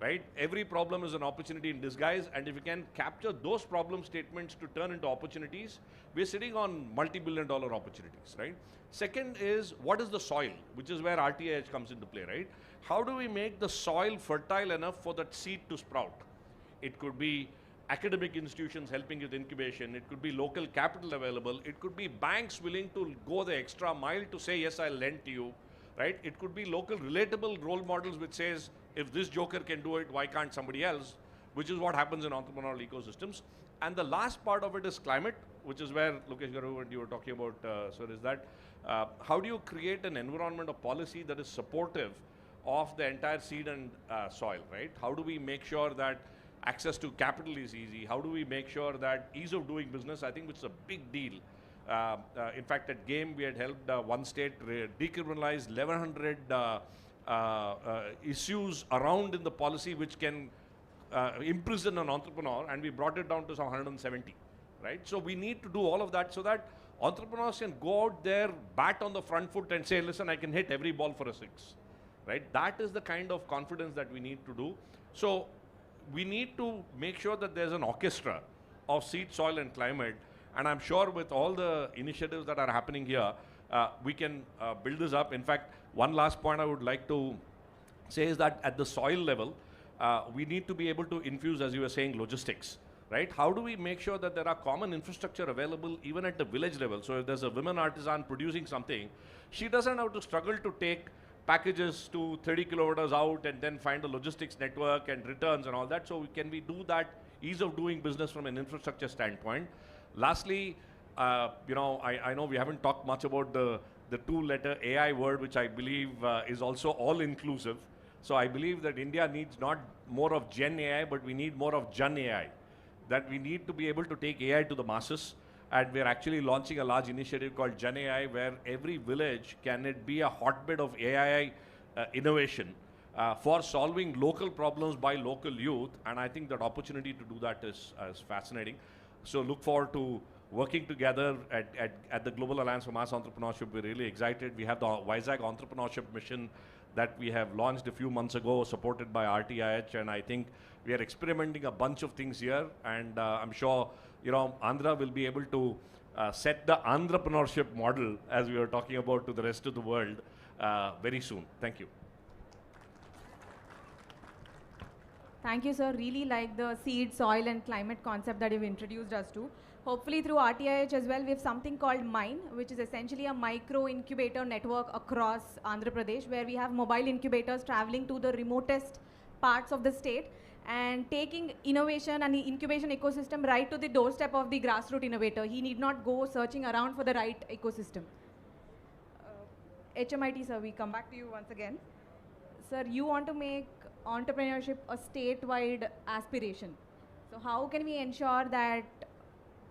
right? Every problem is an opportunity in disguise, and if you can capture those problem statements to turn into opportunities, we're sitting on multi-billion-dollar opportunities, right? Second is, what is the soil, which is where RTIH comes into play, right? How do we make the soil fertile enough for that seed to sprout? It could be academic institutions helping with incubation. It could be local capital available. It could be banks willing to go the extra mile to say, yes, I'll lend to you, right? It could be local relatable role models which says, if this joker can do it, why can't somebody else? Which is what happens in entrepreneurial ecosystems. And the last part of it is climate, which is where Lokesh Garu and you were talking about, sir, is that how do you create an environment of policy that is supportive of the entire seed and soil, right? How do we make sure that access to capital is easy? How do we make sure that ease of doing business, I think, which is a big deal. In fact, at GAME, we had helped one state decriminalize 1,100 issues around in the policy which can imprison an entrepreneur, and we brought it down to some 170, right? So we need to do all of that so that entrepreneurs can go out there, bat on the front foot and say, listen, I can hit every ball for a 6, right? That is the kind of confidence that we need to do. So we need to make sure that there's an orchestra of seed, soil, and climate. And I'm sure with all the initiatives that are happening here, we can build this up. In fact, one last point I would like to say is that at the soil level, we need to be able to infuse, as you were saying, logistics, right? How do we make sure that there are common infrastructure available even at the village level? So if there's a women artisan producing something, she doesn't have to struggle to take packages to 30 kilometers out and then find a logistics network and returns and all that. So can we do that ease of doing business from an infrastructure standpoint? Lastly, you know, I know we haven't talked much about the two-letter AI word, which I believe is also all-inclusive. So I believe that India needs not more of Gen AI, but we need more of Jan AI. That we need to be able to take AI to the masses. And we're actually launching a large initiative called Jan AI, where every village can it be a hotbed of AI innovation for solving local problems by local youth. And I think that opportunity to do that is fascinating. So look forward to working together at the Global Alliance for Mass Entrepreneurship. We're really excited. We have the Vizag Entrepreneurship Mission that we have launched a few months ago, supported by RTIH, and I think we are experimenting a bunch of things here, and I'm sure, you know, Andhra will be able to set the entrepreneurship model, as we were talking about, to the rest of the world very soon. Thank you. Thank you, sir. Really like the seed, soil, and climate concept that you've introduced us to. Hopefully through RTIH as well, we have something called MINE, which is essentially a micro incubator network across Andhra Pradesh, where we have mobile incubators traveling to the remotest parts of the state and taking innovation and the incubation ecosystem right to the doorstep of the grassroots innovator. He need not go searching around for the right ecosystem. HMIT, sir, we come back to you once again. Sir, you want to make entrepreneurship a statewide aspiration. So how can we ensure that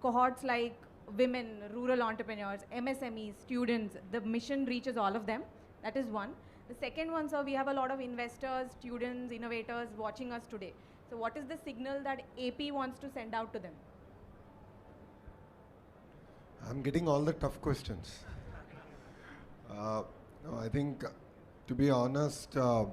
cohorts like women, rural entrepreneurs, MSMEs, students, the mission reaches all of them? That is one. The second one, sir, we have a lot of investors, students, innovators watching us today. So what is the signal that AP wants to send out to them? I'm getting all the tough questions. No, I think, to be honest, well,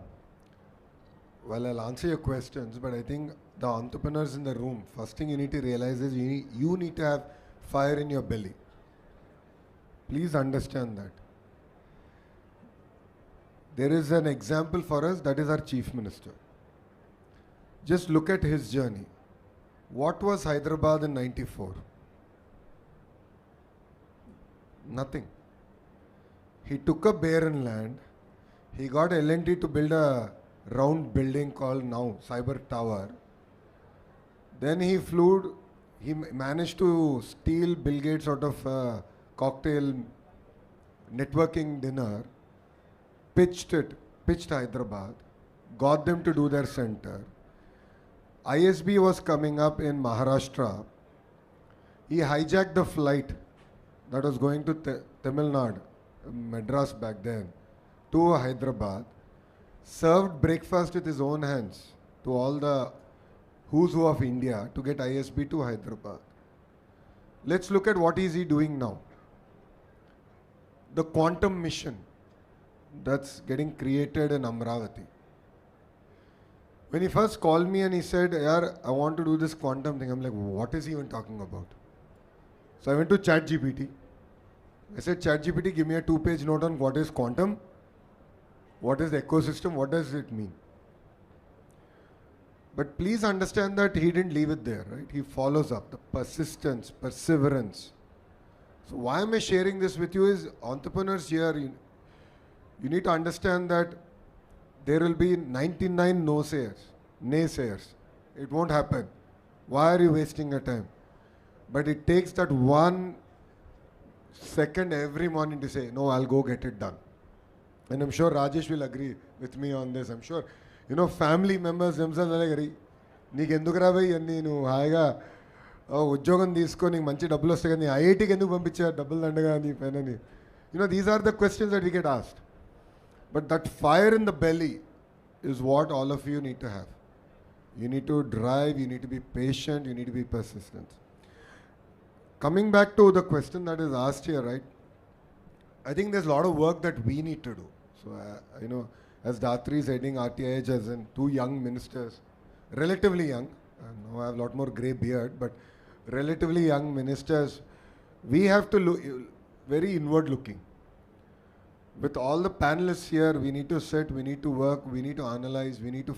I'll answer your questions, but I think the entrepreneurs in the room, first thing you need to realize is you need to have fire in your belly. Please understand that. There is an example for us, that is our Chief Minister. Just look at his journey. What was Hyderabad in '94? Nothing. He took a barren land. He got L&T to build a round building called now Cyber Tower. Then he managed to steal Bill Gates out of a cocktail networking dinner, pitched Hyderabad, got them to do their center. ISB was coming up in Maharashtra. He hijacked the flight that was going to Tamil Nadu, Madras back then, to Hyderabad, served breakfast with his own hands to all the who's who of India to get ISB to Hyderabad. Let's look at what is he doing now. The quantum mission that's getting created in Amravati. When he first called me and he said, "Yaar, I want to do this quantum thing," I'm like, what is he even talking about? So I went to ChatGPT. I said, ChatGPT, give me a 2-page note on what is quantum, what is the ecosystem, what does it mean? But please understand that he didn't leave it there, right? He follows up, the persistence, perseverance. So why am I sharing this with you is entrepreneurs here, you need to understand that there will be 99 naysayers. It won't happen. Why are you wasting your time? But it takes that 1 second every morning to say, no, I'll go get it done. And I'm sure Rajesh will agree with me on this. I'm sure, family members themselves are like, నీకు ఎందుకు రాబోయి అన్నీ నువ్వు హాయిగా ఉద్యోగం తీసుకో నీకు మంచి డబ్బులు వస్తాయి కానీ ఐఐటీకి ఎందుకు పంపించారు డబ్బులు దండగా నీ పైన these are the questions that we get asked but that fire in the belly is what all of you need to have. You need to drive, you need to be patient, you need to be persistent. Coming back to the question that is asked here, right? I think there's a lot of work that we need to do. So, as Dhatri is heading RTIH as in 2 young ministers, relatively young, now I have a lot more grey beard, but relatively young ministers, we have to look very inward looking. With all the panelists here, we need to sit, we need to work, we need to analyze, we need to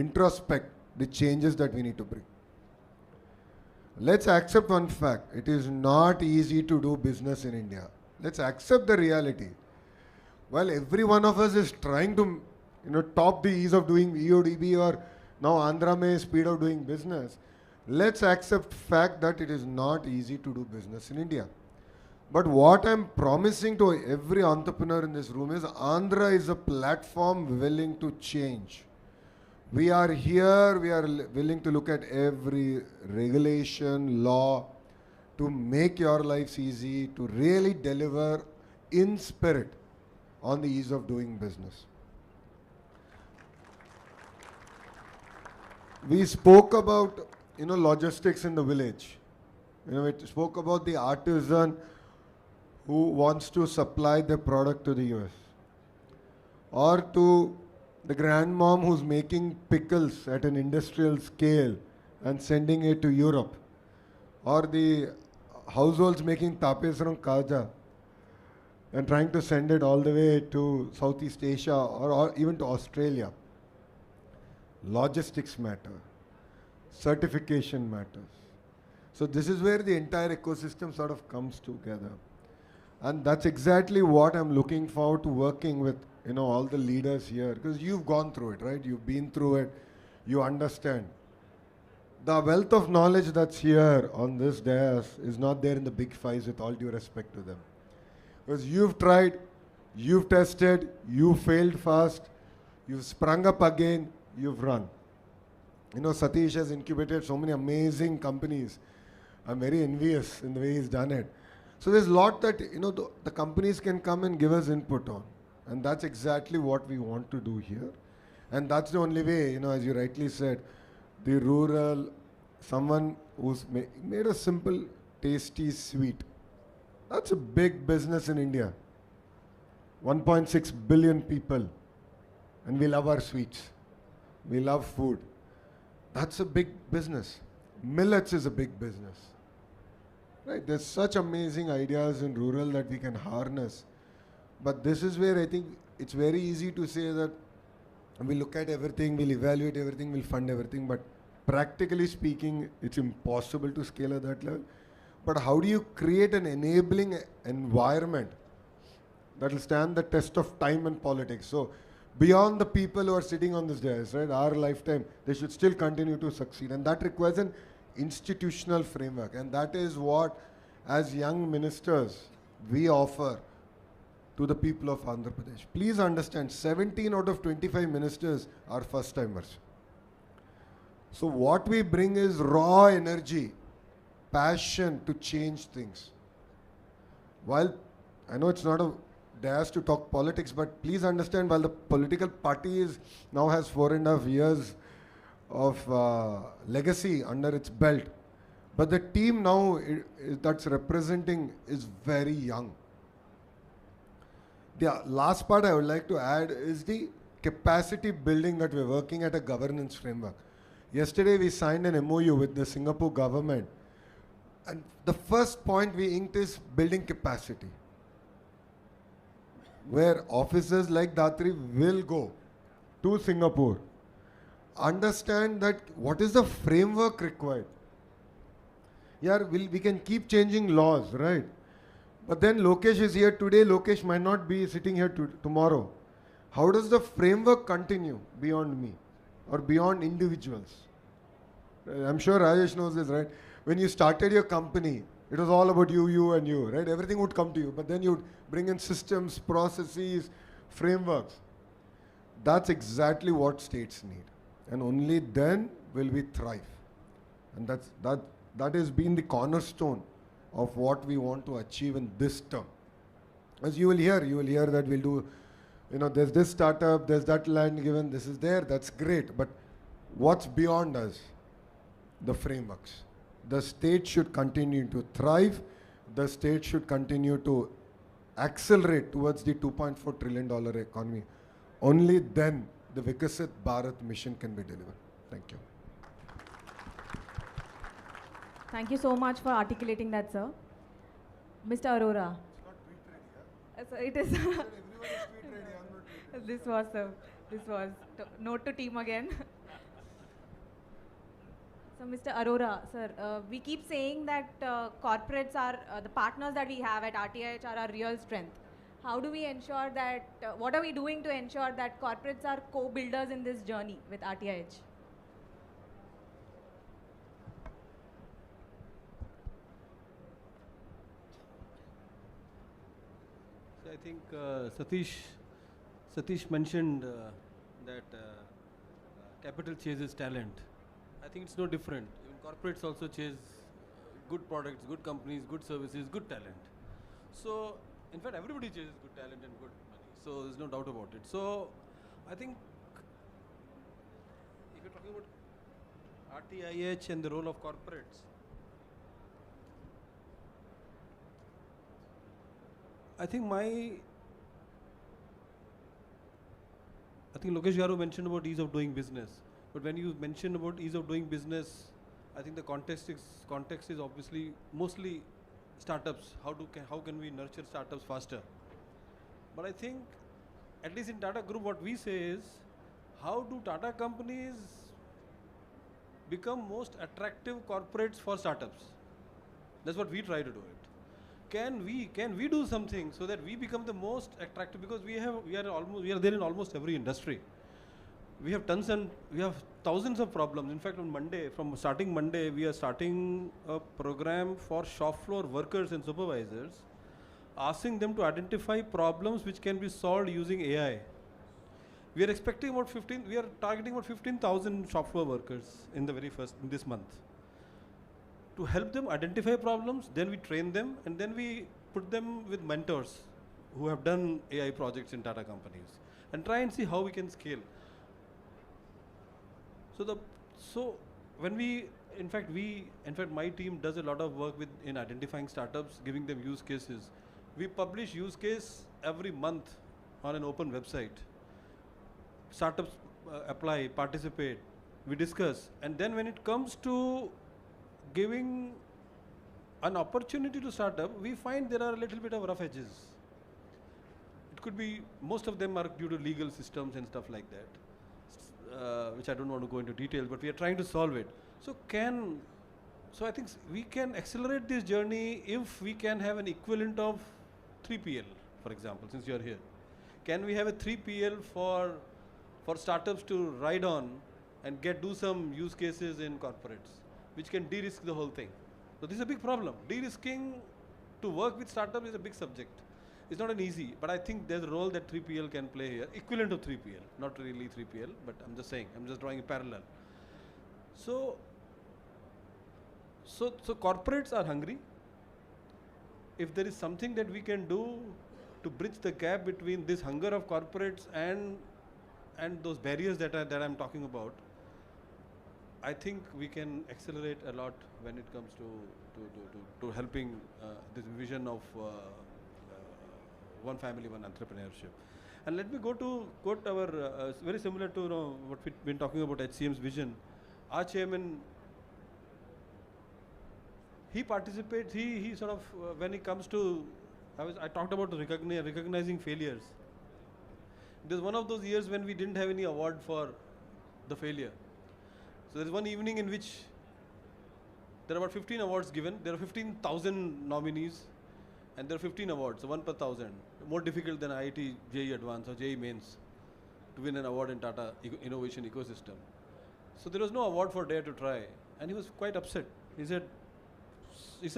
introspect the changes that we need to bring. Let's accept one fact. It is not easy to do business in India. Let's accept the reality. While every one of us is trying to, top the ease of doing EODB or now Andhra may speed of doing business, let's accept fact that it is not easy to do business in India. But what I'm promising to every entrepreneur in this room is Andhra is a platform willing to change. We are here, we are willing to look at every regulation, law, to make your lives easy, to really deliver in spirit on the ease of doing business. We spoke about, logistics in the village. We spoke about the artisan who wants to supply the product to the US. Or to the grandmom who's making pickles at an industrial scale and sending it to Europe. Or the households making tapes from Kaja and trying to send it all the way to Southeast Asia or even to Australia. Logistics matter. Certification matters. So this is where the entire ecosystem sort of comes together. And that's exactly what I'm looking forward to working with, all the leaders here. Because you've gone through it, right? You've been through it. You understand. The wealth of knowledge that's here on this dais is not there in the big fives, with all due respect to them. Because you've tried, you've tested, you failed fast, you've sprung up again, you've run. Sateesh has incubated so many amazing companies. I'm very envious in the way he's done it. So there's a lot that, the companies can come and give us input on. And that's exactly what we want to do here. And that's the only way, as you rightly said, the rural, someone who's made a simple, tasty sweet. That's a big business in India. 1.6 billion people. And we love our sweets. We love food. That's a big business. Millets is a big business. Right? There's such amazing ideas in rural that we can harness. But this is where I think it's very easy to say that we'll look at everything, we'll evaluate everything, we'll fund everything, but practically speaking, it's impossible to scale at that level. But how do you create an enabling environment that will stand the test of time and politics? So beyond the people who are sitting on this dais, right, our lifetime, they should still continue to succeed. And that requires an institutional framework. And that is what, as young ministers, we offer to the people of Andhra Pradesh. Please understand, 17 out of 25 ministers are first-timers. So what we bring is raw energy, passion to change things. While I know it's not a dais to talk politics, but please understand, while the political party now has 4.5 years of legacy under its belt, but the team now that's representing is very young. The last part I would like to add is the capacity building that we're working at a governance framework. Yesterday we signed an MOU with the Singapore government, and the first point we inked is building capacity, where officers like Dhatri will go to Singapore, understand that what is the framework required. Yeah, we can keep changing laws, right? But then Lokesh is here today, Lokesh might not be sitting here tomorrow. How does the framework continue beyond me or beyond individuals? I'm sure Rajesh knows this, right? When you started your company, it was all about you and you, right? Everything would come to you, but then you'd bring in systems, processes, frameworks. That's exactly what states need. And only then will we thrive. And that has been the cornerstone of what we want to achieve in this term. As you will hear that we'll do, there's this startup, there's that land given, this is there, that's great. But what's beyond us? The frameworks. The state should continue to thrive. The state should continue to accelerate towards the $2.4 trillion economy. Only then the Vikasit Bharat mission can be delivered. Thank you. Thank you so much for articulating that, sir. Mr. Arora. It's not tweet ready, huh? So it is. This was, sir. This was. Note to team again. So, Mr. Arora, sir, we keep saying that corporates are the partners that we have at RTIH are our real strength. How do we ensure that, what are we doing to ensure that corporates are co-builders in this journey with RTIH? So I think Sateesh mentioned that capital chases talent. I think it's no different. Even corporates also chase good products, good companies, good services, good talent. So, in fact, everybody chases good talent and good money. So, there's no doubt about it. So, I think if you're talking about RTIH and the role of corporates, I think Lokesh Garu mentioned about ease of doing business. But when you mention about ease of doing business, I think the context is obviously mostly startups. How can we nurture startups faster? But I think, at least in Tata Group, what we say is, how do Tata companies become most attractive corporates for startups? That's what we try to do it. Can we do something so that we become the most attractive? Because we are there in almost every industry. We have thousands of problems. In fact, starting Monday, we are starting a program for shop floor workers and supervisors, asking them to identify problems which can be solved using AI. We are targeting about 15,000 shop floor workers in this month, to help them identify problems. Then we train them, and then we put them with mentors who have done AI projects in Tata companies, and try and see how we can scale. In fact, my team does a lot of work in identifying startups, giving them use cases. We publish use case every month on an open website. Startups apply, participate, we discuss, and then when it comes to giving an opportunity to startup, we find there are a little bit of rough edges. It could be, most of them are due to legal systems and stuff like that. Which I don't want to go into details, but we are trying to solve it. So I think we can accelerate this journey if we can have an equivalent of 3PL, for example, since you are here. Can we have a 3PL for startups to ride on and do some use cases in corporates, which can de-risk the whole thing? So this is a big problem. De-risking to work with startups is a big subject. It's not an easy, but I think there's a role that 3PL can play here, equivalent of 3PL, not really 3PL, but I'm just saying, I'm just drawing a parallel. So corporates are hungry. If there is something that we can do to bridge the gap between this hunger of corporates and those barriers that I'm talking about, I think we can accelerate a lot when it comes to helping this vision of one family, one entrepreneurship. And let me quote our, very similar to what we've been talking about HCM's vision. Our chairman, he participates, he sort of, when it comes to, I talked about recognizing failures. It was one of those years when we didn't have any award for the failure. So there's one evening in which there are about 15 awards given. There are 15,000 nominees, and there are 15 awards, so 1 per 1,000. More difficult than IIT, JEE Advanced or JEE Mains to win an award in Tata Innovation Ecosystem. So there was no award for Dare to Try, and he was quite upset. He said,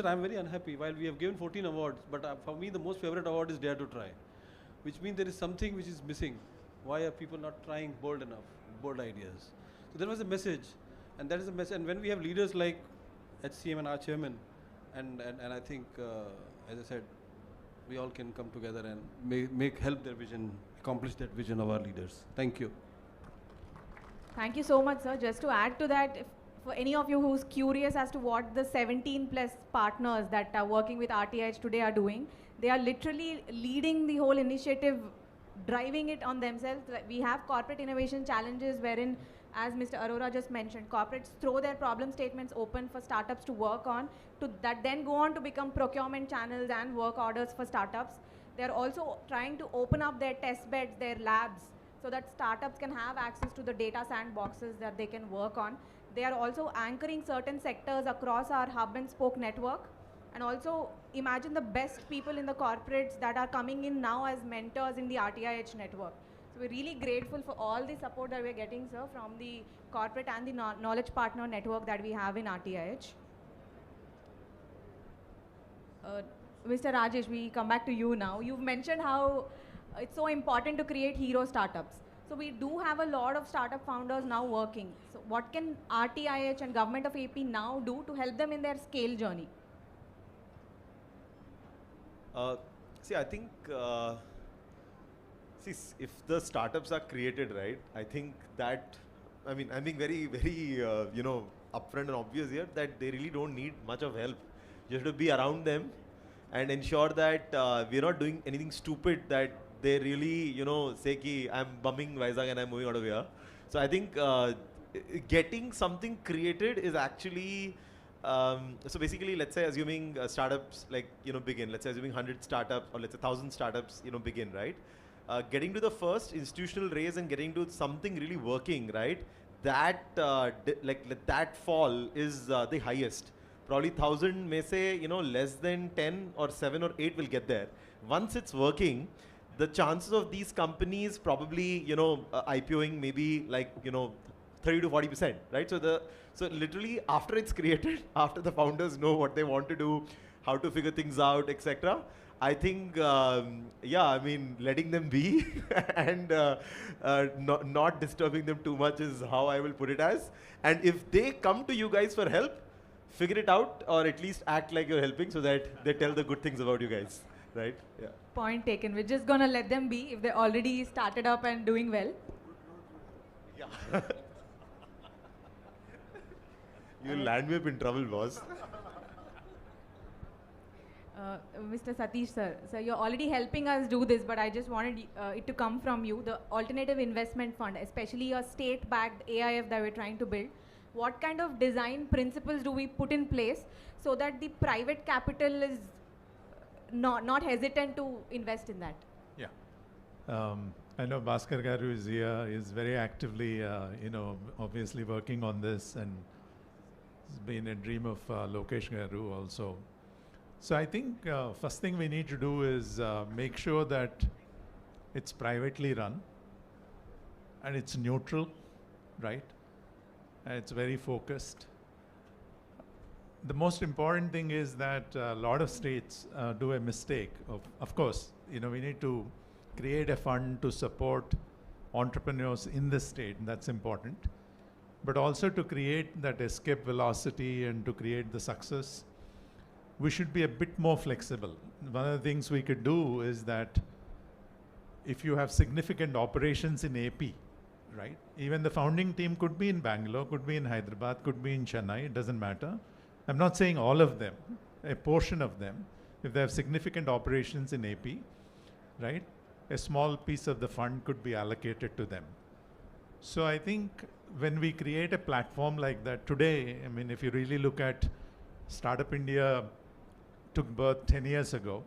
I'm very unhappy. While we have given 14 awards, but for me the most favorite award is Dare to Try, which means there is something which is missing. Why are people not trying bold ideas? So there was a message, and that is a message. And when we have leaders like HCM and our chairman, and I think, as I said, we all can come together and help their vision, accomplish that vision of our leaders. Thank you. Thank you so much, sir. Just to add to that, for any of you who's curious as to what the 17 plus partners that are working with RTIH today are doing, they are literally leading the whole initiative, driving it on themselves. We have corporate innovation challenges wherein, as Mr. Arora just mentioned, corporates throw their problem statements open for startups to work on, that then go on to become procurement channels and work orders for startups. They're also trying to open up their test beds, their labs, so that startups can have access to the data sandboxes that they can work on. they are also anchoring certain sectors across our hub and spoke network. And also imagine the best people in the corporates that are coming in now as mentors in the RTIH network. So we're really grateful for all the support that we're getting, sir, from the corporate and the knowledge partner network that we have in RTIH. Mr. Rajesh, we come back to you now. You've mentioned how it's so important to create hero startups. So we do have a lot of startup founders now working. So what can RTIH and Government of AP now do to help them in their scale journey? See, I think, if the startups are created, right, I think that, I mean, I'm being very, very, upfront and obvious here that they really don't need much of help. You have to be around them and ensure that we're not doing anything stupid that they really, say ki I'm bumming Vizag and I'm moving out of here. So I think getting something created is actually, so basically, let's say assuming startups begin, let's say assuming 100 startups or let's say 1,000 startups, begin, right? Getting to the first institutional raise and getting to something really working, right? That, that fall is the highest. Probably 1,000 may say, less than 10 or 7 or 8 will get there. Once it's working, the chances of these companies probably, IPOing maybe 30 to 40%, right? So literally after it's created, after the founders know what they want to do, how to figure things out, etc. I think, letting them be and not disturbing them too much is how I will put it as. And if they come to you guys for help, figure it out or at least act like you're helping so that they tell the good things about you guys, right? Yeah. Point taken. We're just going to let them be if they already started up and doing well. Yeah. You'll land me up in trouble, boss. Mr. Sateesh, sir. So you're already helping us do this, but I just wanted it to come from you. The Alternative Investment Fund, especially a state-backed AIF that we're trying to build. What kind of design principles do we put in place so that the private capital is not hesitant to invest in that? Yeah. I know Bhaskar Garu is here, is very actively, obviously working on this, and it's been a dream of Lokesh Garu also. So I think first thing we need to do is make sure that it's privately run and it's neutral, right? And it's very focused. The most important thing is that a lot of states do a mistake of course, we need to create a fund to support entrepreneurs in the state, and that's important. But also to create that escape velocity and to create the success, we should be a bit more flexible. One of the things we could do is that if you have significant operations in AP, right? Even the founding team could be in Bangalore, could be in Hyderabad, could be in Chennai, it doesn't matter. I'm not saying all of them, a portion of them. If they have significant operations in AP, right? A small piece of the fund could be allocated to them. So I think when we create a platform like that today, I mean, if you really look at Startup India took birth 10 years ago,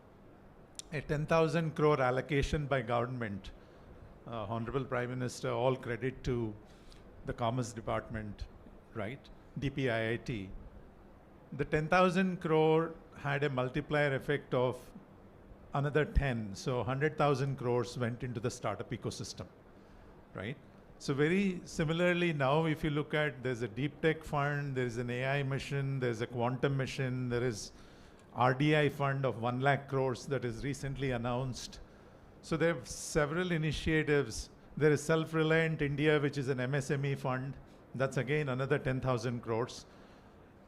a 10,000 crore allocation by government, Honorable Prime Minister, all credit to the Commerce Department, right? DPIIT. The 10,000 crore had a multiplier effect of another 10. So 100,000 crores went into the startup ecosystem, right? So very similarly now, if you look at, there's a deep tech fund, there's an AI mission, there's a quantum mission, there is RDI fund of 1 lakh crores that is recently announced. So there are several initiatives. There is Self-Reliant India, which is an MSME fund. That's again another 10,000 crores.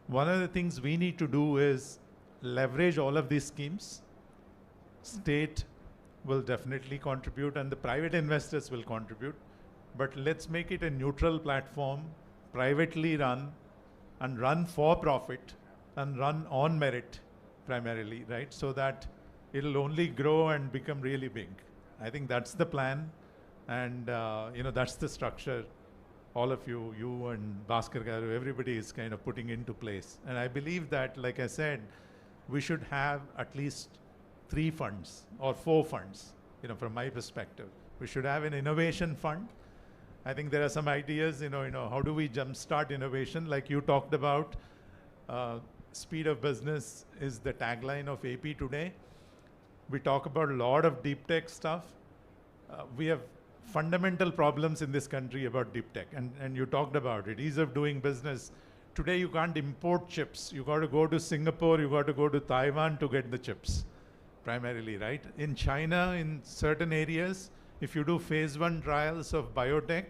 One of the things we need to do is leverage all of these schemes. State will definitely contribute and the private investors will contribute. But let's make it a neutral platform, privately run, and run for profit, and run on merit primarily, right? So that it'll only grow and become really big. I think that's the plan, and that's the structure. All of you and Bhaskar Garu, everybody is kind of putting into place. And I believe that, like I said, we should have at least 3 funds or 4 funds, from my perspective. We should have an innovation fund. I think there are some ideas, how do we jumpstart innovation? Like you talked about, speed of business is the tagline of AP today. We talk about a lot of deep tech stuff. We have fundamental problems in this country about deep tech, and you talked about it, ease of doing business. Today you can't import chips. You got to go to Singapore, you got to go to Taiwan to get the chips, primarily, right? In China, in certain areas, if you do phase 1 trials of biotech,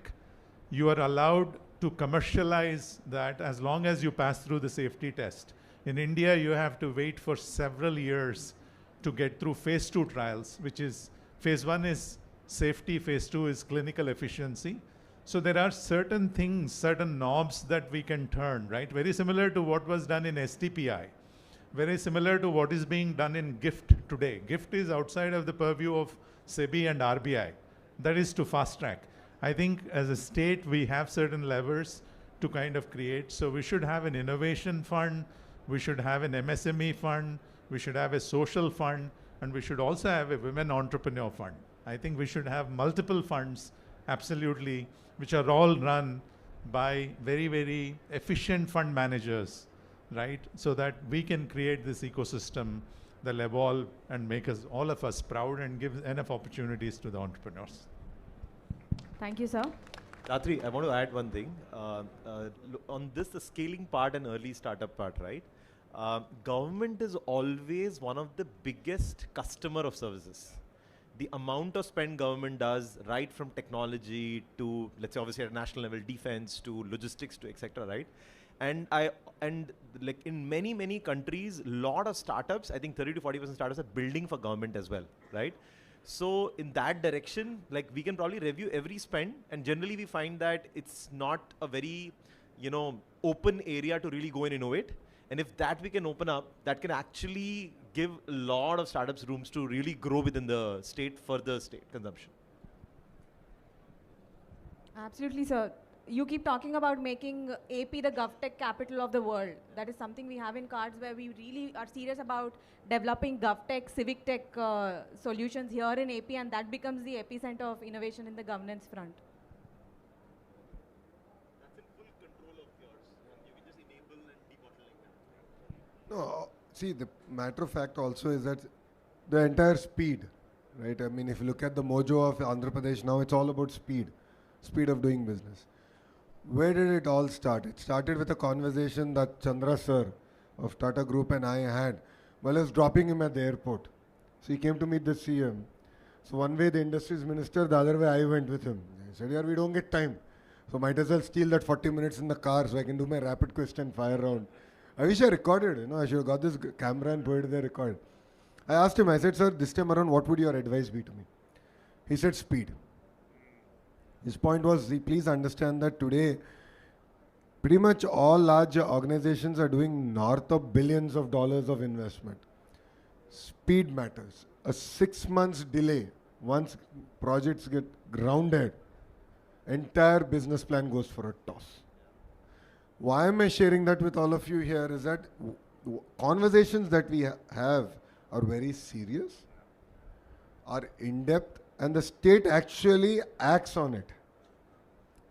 you are allowed to commercialize that as long as you pass through the safety test. In India, you have to wait for several years to get through phase 2 trials, which is, phase 1 is safety, phase 2 is clinical efficiency. So there are certain things, certain knobs that we can turn, right? Very similar to what was done in STPI. Very similar to what is being done in GIFT today. GIFT is outside of the purview of SEBI and RBI. That is to fast track. I think as a state, we have certain levers to kind of create. So we should have an innovation fund. We should have an MSME fund. We should have a social fund. And we should also have a women entrepreneur fund. I think we should have multiple funds, absolutely, which are all run by very, very efficient fund managers, right? So that we can create this ecosystem that will evolve and make us, all of us, proud and give enough opportunities to the entrepreneurs. Thank you, sir. Dhatri, I want to add one thing. On this, the scaling part and early startup part, right? Government is always one of the biggest customer of services. The amount of spend government does, right from technology to, let's say, obviously at a national level, defense to logistics to etc., right? And like in many countries, lot of startups, I think 30 to 40% startups are building for government as well, right? So in that direction, like we can probably review every spend, and generally we find that it's not a very, open area to really go and innovate. And if that we can open up, that can actually give a lot of startups rooms to really grow within the state for the state consumption. Absolutely, sir. You keep talking about making AP the GovTech capital of the world. That is something we have in cards, where we really are serious about developing GovTech, civic tech solutions here in AP, and that becomes the epicenter of innovation in the governance front. That's in full control of yours. You can just enable and debottleneck that. No, see, the matter of fact also is that the entire speed, right? I mean, if you look at the mojo of Andhra Pradesh now, it's all about speed of doing business. Where did it all start? It started with a conversation that Chandra sir of Tata Group and I had while I was dropping him at the airport. So he came to meet the CM. So one way the industries minister, the other way I went with him. He said, yeah, we don't get time. So might as well steal that 40 minutes in the car so I can do my rapid question fire round. I wish I recorded, I should have got this camera and put it there record. I asked him, I said, sir, this time around, what would your advice be to me? He said, speed. His point was, please understand that today, pretty much all large organizations are doing north of billions of dollars of investment. Speed matters. A 6 months delay, once projects get grounded, entire business plan goes for a toss. Why am I sharing that with all of you here is that conversations that we have are very serious, are in-depth, and the state actually acts on it.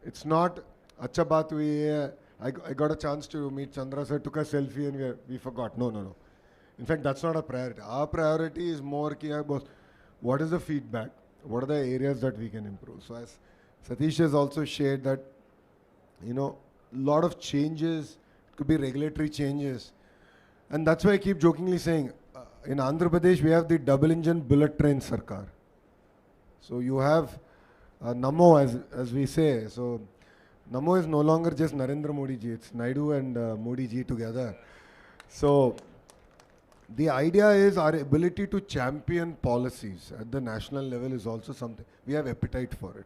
It's not, acha baat hui hai, I got a chance to meet Chandra sir, took a selfie and we forgot. No. In fact, that's not a priority. Our priority is more, what is the feedback? What are the areas that we can improve? So as Sateesh has also shared that, lot of changes, it could be regulatory changes. And that's why I keep jokingly saying, in Andhra Pradesh, we have the double engine bullet train Sarkar. So you have Namo, as we say. So Namo is no longer just Narendra Modi ji, it's Naidu and Modi ji together. So the idea is our ability to champion policies at the national level is also something, we have appetite for it.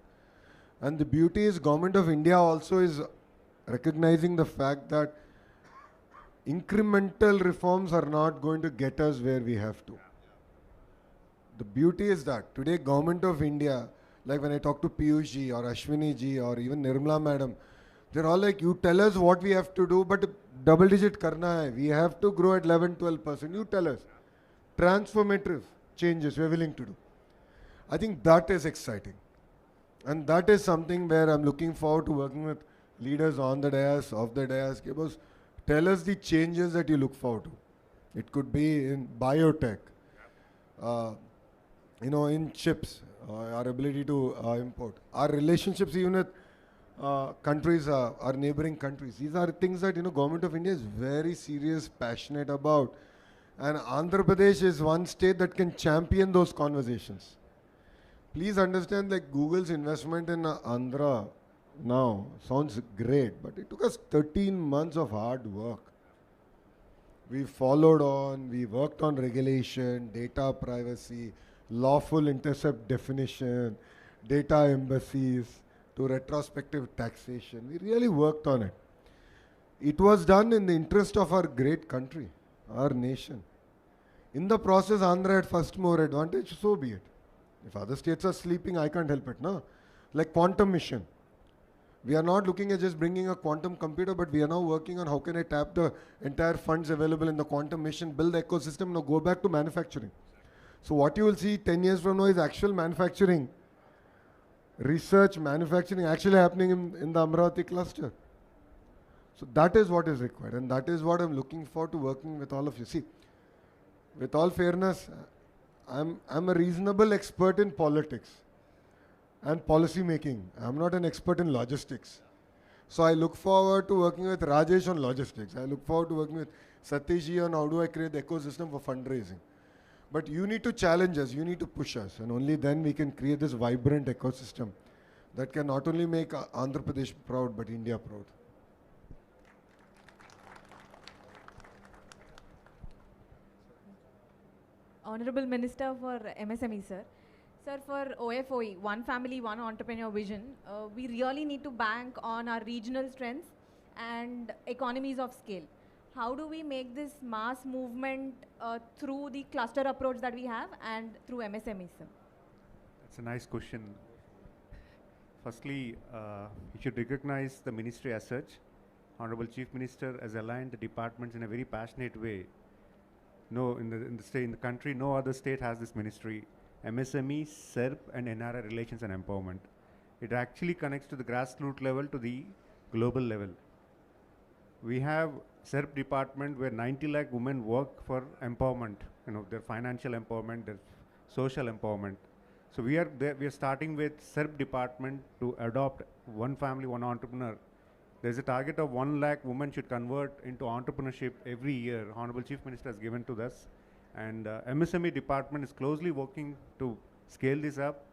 And the beauty is Government of India also is recognizing the fact that incremental reforms are not going to get us where we have to. The beauty is that today Government of India, like when I talk to Piyush ji or Ashwini ji or even Nirmala madam, they're all like, you tell us what we have to do, but double digit karna hai. We have to grow at 11-12%. You tell us. Transformative changes we're willing to do. I think that is exciting. And that is something where I'm looking forward to working with leaders on the dais, off the dais. Because tell us the changes that you look forward to. It could be in biotech, in chips, our ability to import, our relationships even with countries, our neighboring countries. These are things that Government of India is very serious, passionate about, and Andhra Pradesh is one state that can champion those conversations. Please understand, like Google's investment in Andhra now sounds great, but it took us 13 months of hard work. We followed on, we worked on regulation, data privacy, lawful intercept definition, data embassies, to retrospective taxation. We really worked on it. It was done in the interest of our great country, our nation. In the process, Andhra had first mover advantage, so be it. If other states are sleeping, I can't help it, no? Like quantum mission. We are not looking at just bringing a quantum computer, but we are now working on how can I tap the entire funds available in the quantum mission, build the ecosystem, now go back to manufacturing. So what you will see 10 years from now is actual manufacturing, research, manufacturing actually happening in the Amravati cluster. So that is what is required, and that is what I'm looking forward to working with all of you. See, with all fairness, I'm a reasonable expert in politics and policy making. I'm not an expert in logistics. So I look forward to working with Rajesh on logistics. I look forward to working with Sateesh on how do I create the ecosystem for fundraising. But you need to challenge us, you need to push us, and only then we can create this vibrant ecosystem that can not only make Andhra Pradesh proud, but India proud. Honorable Minister for MSME, sir. Sir, for OFOE, one family, one entrepreneur vision, we really need to bank on our regional strengths and economies of scale. How do we make this mass movement through the cluster approach that we have and through MSME, sir? That's a nice question. Firstly, you should recognize the ministry as such. Honorable Chief Minister has aligned the departments in a very passionate way. No, in the country, no other state has this ministry. MSME, SERP, and NRI relations and empowerment. It actually connects to the grassroots level to the global level. We have SERP department where 90 lakh women work for empowerment, their financial empowerment, their social empowerment. So we are starting with SERP department to adopt one family, one entrepreneur. There's a target of 1 lakh women should convert into entrepreneurship every year. Honorable Chief Minister has given to us. And MSME department is closely working to scale this up.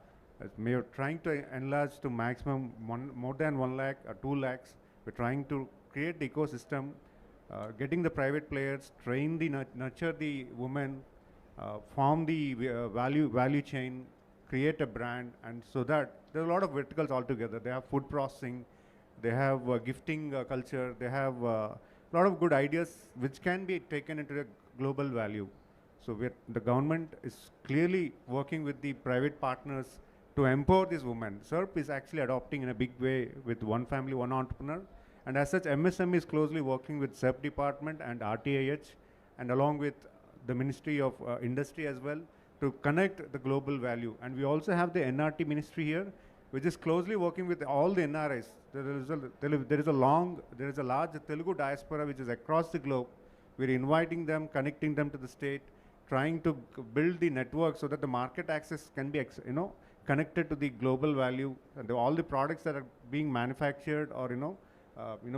We are trying to enlarge to maximum more than 1 lakh or 2 lakhs. We're trying to create the ecosystem, getting the private players, train nurture the women, form the value chain, create a brand, and so that there are a lot of verticals altogether. They have food processing, they have gifting culture, they have a lot of good ideas which can be taken into a global value. So the government is clearly working with the private partners to empower these women. SERP is actually adopting in a big way with one family, one entrepreneur. And as such, MSME is closely working with SERP department and RTIH, and along with the Ministry of Industry as well, to connect the global value. And we also have the NRT ministry here, which is closely working with all the NRIs. There is a large Telugu diaspora which is across the globe. We're inviting them, connecting them to the state, trying to build the network so that the market access can be, connected to the global value, and all the products that are being manufactured or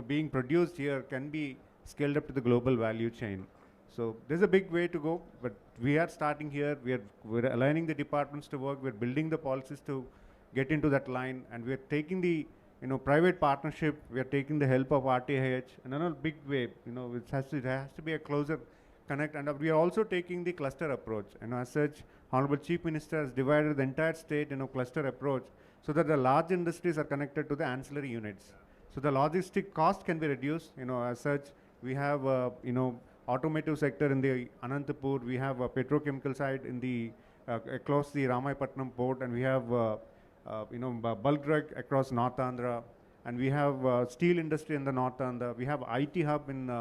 being produced here can be scaled up to the global value chain. So there's a big way to go, but we are starting here. We're aligning the departments to work. We're building the policies to get into that line, and we're taking the private partnership. We are taking the help of RTIH in a big way. It has to be a closer connect, and we are also taking the cluster approach. As such, Honorable Chief Minister has divided the entire state in a cluster approach so that the large industries are connected to the ancillary units. So the logistic cost can be reduced. As such, we have automotive sector in the Anantapur. We have a petrochemical side in the across the Visakhapatnam port, and we have bulk drug across North Andhra, and we have steel industry in the North Andhra. We have IT hub in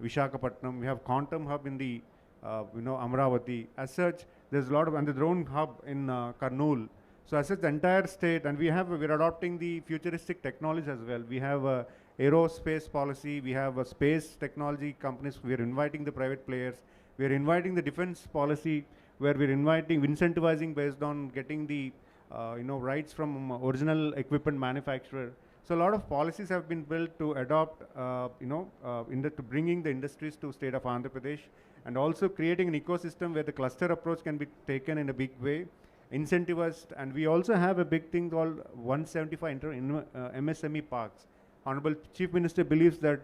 Visakhapatnam. We have quantum hub in the Amravati. As such, there's a lot of, and the drone hub in Kurnool. So as the entire state, and we're adopting the futuristic technologies as well. We have a aerospace policy, we have a space technology companies, we're inviting the private players, we're inviting the defense policy, where we're incentivizing based on getting the rights from original equipment manufacturer. So a lot of policies have been built to adopt, to bringing the industries to state of Andhra Pradesh, and also creating an ecosystem where the cluster approach can be taken in a big way, incentivized, and we also have a big thing called 175 MSME parks. Honorable Chief Minister believes that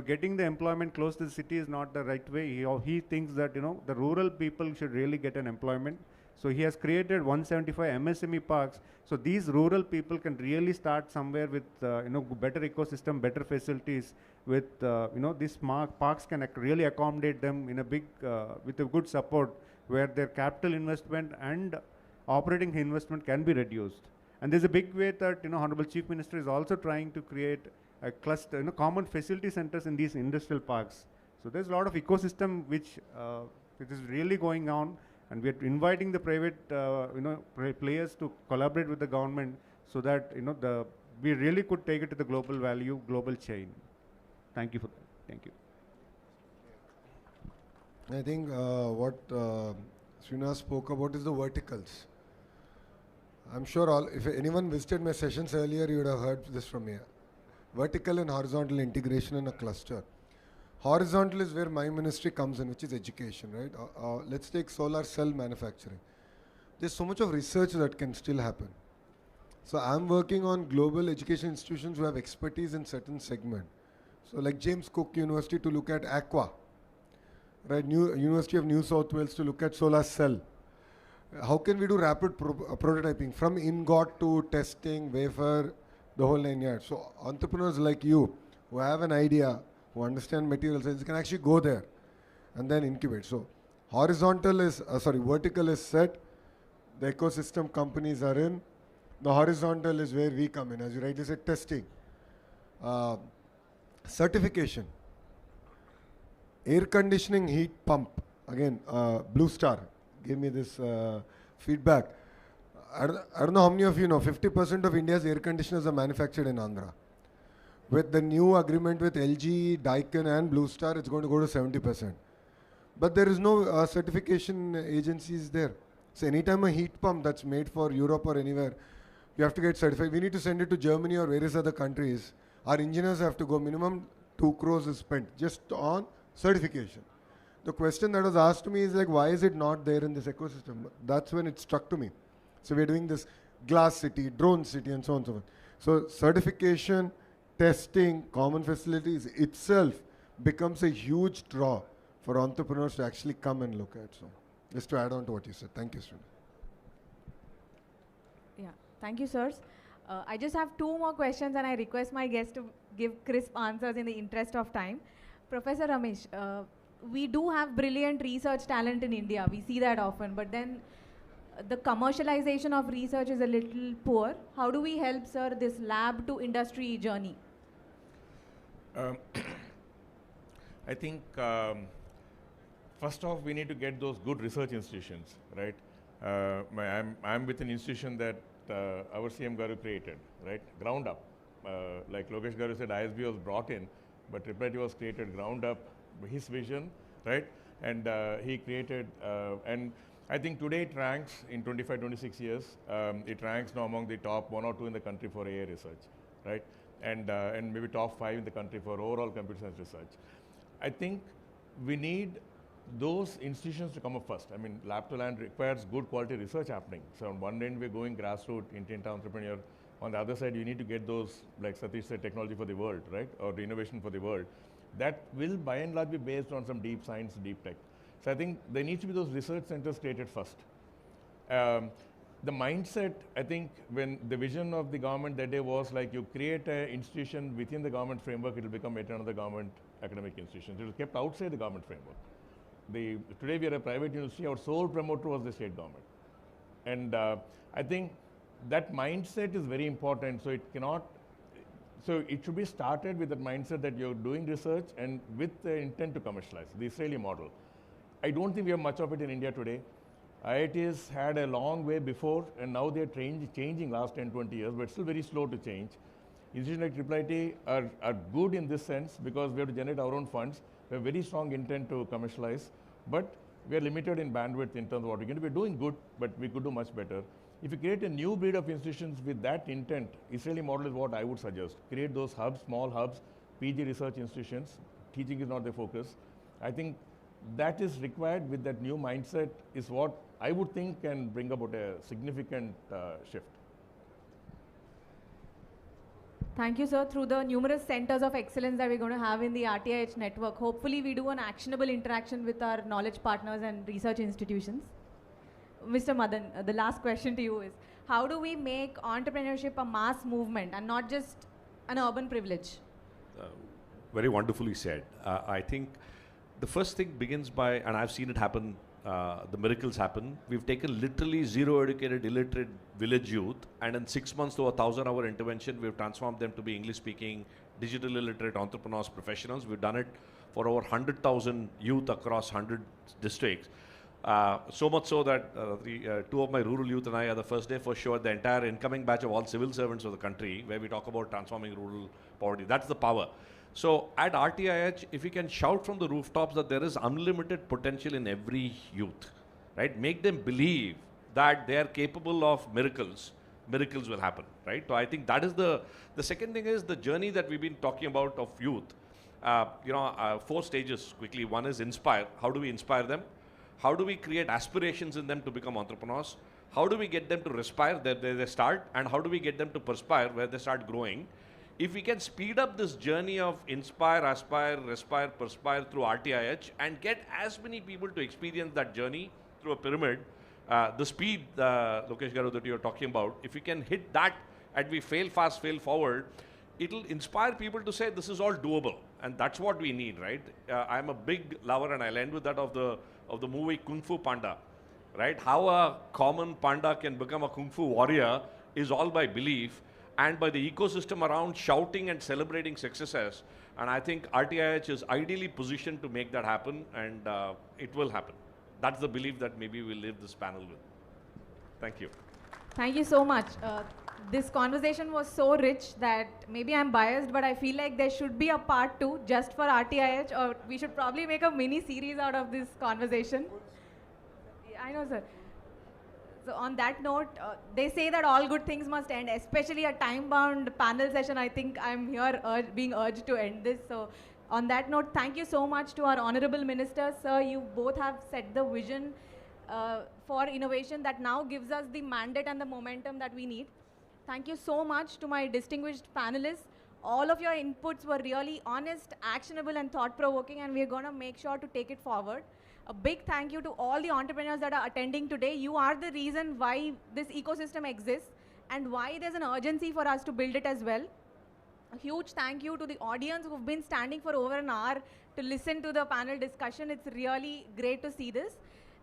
getting the employment close to the city is not the right way. He thinks that the rural people should really get an employment. So he has created 175 MSME parks. So these rural people can really start somewhere with better ecosystem, better facilities. With these parks can really accommodate them in a big with a good support, where their capital investment and operating investment can be reduced. And there's a big way that Honorable Chief Minister is also trying to create a cluster, common facility centers in these industrial parks. So there's a lot of ecosystem which is really going on, and we're inviting the private players to collaborate with the government, so that we really could take it to the global value, global chain. Thank you for that. Thank you. I think what Srinivas spoke about is the verticals. I'm sure if anyone visited my sessions earlier, you would have heard this from me. Vertical and horizontal integration in a cluster. Horizontal is where my ministry comes in, which is education, right? Let's take solar cell manufacturing. There's so much of research that can still happen. So I'm working on global education institutions who have expertise in certain segment. So like James Cook University to look at aqua, right? University of New South Wales to look at solar cell. How can we do rapid prototyping from ingot to testing, wafer, the whole 9 yards? So entrepreneurs like you who have an idea, who understand material science, can actually go there and then incubate. So vertical is set, the ecosystem companies are in, the horizontal is where we come in, as you rightly said, testing. Certification, air conditioning heat pump, again, Blue Star gave me this feedback. I don't know how many of you know, 50% of India's air conditioners are manufactured in Andhra. With the new agreement with LG, Daikin and Blue Star, it's going to go to 70%. But there is no certification agencies there. So anytime a heat pump that's made for Europe or anywhere, you have to get certified. We need to send it to Germany or various other countries. Our engineers have to go, minimum 2 crores is spent just on certification. The question that was asked to me is like, why is it not there in this ecosystem? That's when it struck to me. So we're doing this glass city, drone city, and so on and so forth. So certification, testing, common facilities itself becomes a huge draw for entrepreneurs to actually come and look at. So just to add on to what you said. Thank you, Shri. Yeah, thank you, sirs. I just have 2 more questions, and I request my guests to give crisp answers in the interest of time. Professor Ramesh, we do have brilliant research talent in India. We see that often, but then the commercialization of research is a little poor. How do we help, sir, this lab to industry journey? I think first off, we need to get those good research institutions, right? I'm with an institution that our CM Garu created, right? Ground up. Like Lokesh Garu said, ISB was brought in, but Tripartite was created ground up, his vision, right? And he created, and I think today it ranks in 25, 26 years, it ranks now among the top 1 or 2 in the country for AI research, right? And maybe top 5 in the country for overall computer science research. I think we need those institutions to come up first. I mean, lab to land requires good quality research happening. So on one end, we're going grassroots, intent entrepreneur. On the other side, you need to get those, like Sateesh said, technology for the world, right? Or the innovation for the world. That will, by and large, be based on some deep science, deep tech. So I think there needs to be those research centers created first. The mindset, I think, when the vision of the government that day was like, you create an institution within the government framework, it will become yet another government academic institution. It was kept outside the government framework. Today we are a private university, our sole promoter was the state government. And I think that mindset is very important, so it cannot, so it should be started with that mindset that you're doing research and with the intent to commercialize, the Israeli model. I don't think we have much of it in India today. IITs had a long way before, and now they're changing last 10, 20 years, but still very slow to change. Institutions like IIT are good in this sense because we have to generate our own funds. We have very strong intent to commercialize, but we are limited in bandwidth in terms of what we can do. We're doing good, but we could do much better. If you create a new breed of institutions with that intent, Israeli model is what I would suggest. Create those hubs, small hubs, PG research institutions. Teaching is not the focus. I think that is required with that new mindset is what I would think can bring about a significant shift. Thank you, sir. Through the numerous centers of excellence that we're going to have in the RTIH network, hopefully we do an actionable interaction with our knowledge partners and research institutions. Mr. Madan, the last question to you is, how do we make entrepreneurship a mass movement and not just an urban privilege? Very wonderfully said. I think the first thing begins by, and I've seen it happen, the miracles happen. We've taken literally zero educated, illiterate village youth, and in 6 months to a 1,000-hour intervention, we've transformed them to be English speaking, digital illiterate entrepreneurs, professionals. We've done it for over 100,000 youth across 100 districts. So much so that two of my rural youth and I are the first day for sure, the entire incoming batch of all civil servants of the country, where we talk about transforming rural poverty. That's the power. So at RTIH, if we can shout from the rooftops that there is unlimited potential in every youth, right? Make them believe that they are capable of miracles, miracles will happen, right? So I think that is the second thing is the journey that we've been talking about of youth. 4 stages quickly. One is inspire. How do we inspire them? How do we create aspirations in them to become entrepreneurs? How do we get them to respire where they start? And how do we get them to perspire where they start growing? If we can speed up this journey of inspire, aspire, respire, perspire through RTIH and get as many people to experience that journey through a pyramid, the speed, Lokesh Garu, that you're talking about, if we can hit that and we fail fast, fail forward, it'll inspire people to say this is all doable. And that's what we need, right? I'm a big lover, and I'll end with that of the movie Kung Fu Panda, right? How a common panda can become a Kung Fu warrior is all by belief and by the ecosystem around shouting and celebrating successes. And I think RTIH is ideally positioned to make that happen, and it will happen. That's the belief that maybe we'll leave this panel with. Thank you. Thank you so much. This conversation was so rich that maybe I'm biased, but I feel like there should be a part 2 just for RTIH, or we should probably make a mini series out of this conversation. I know, sir. So on that note, they say that all good things must end, especially a time-bound panel session. I think I'm here being urged to end this. So on that note, thank you so much to our honorable ministers. Sir, you both have set the vision for innovation that now gives us the mandate and the momentum that we need. Thank you so much to my distinguished panelists. All of your inputs were really honest, actionable, and thought-provoking, and we're going to make sure to take it forward. A big thank you to all the entrepreneurs that are attending today. You are the reason why this ecosystem exists and why there's an urgency for us to build it as well. A huge thank you to the audience who've been standing for over an hour to listen to the panel discussion. It's really great to see this.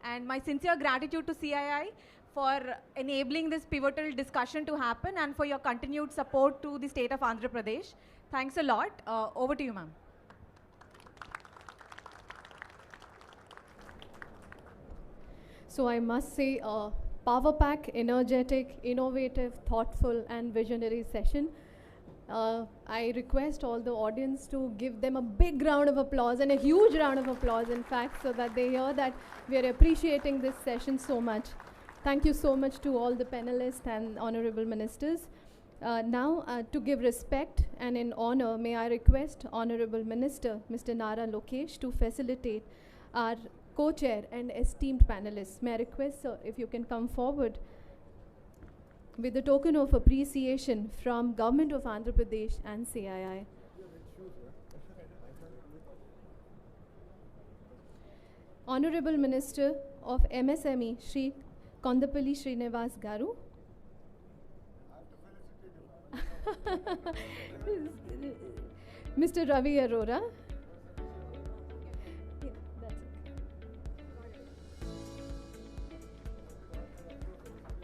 And my sincere gratitude to CII for enabling this pivotal discussion to happen and for your continued support to the state of Andhra Pradesh. Thanks a lot. Over to you, ma'am. So I must say, power pack, energetic, innovative, thoughtful, and visionary session. I request all the audience to give them a big round of applause, and a huge round of applause, in fact, so that they hear that we are appreciating this session so much. Thank you so much to all the panelists and honorable ministers. Now, to give respect and in honor, may I request Honorable Minister, Mr. Nara Lokesh, to facilitate our co-chair and esteemed panelists. May I request, sir, if you can come forward with a token of appreciation from Government of Andhra Pradesh and CII. Honorable Minister of MSME, Shri Kondapalli Srinivas Garu. Mr. Ravi Arora.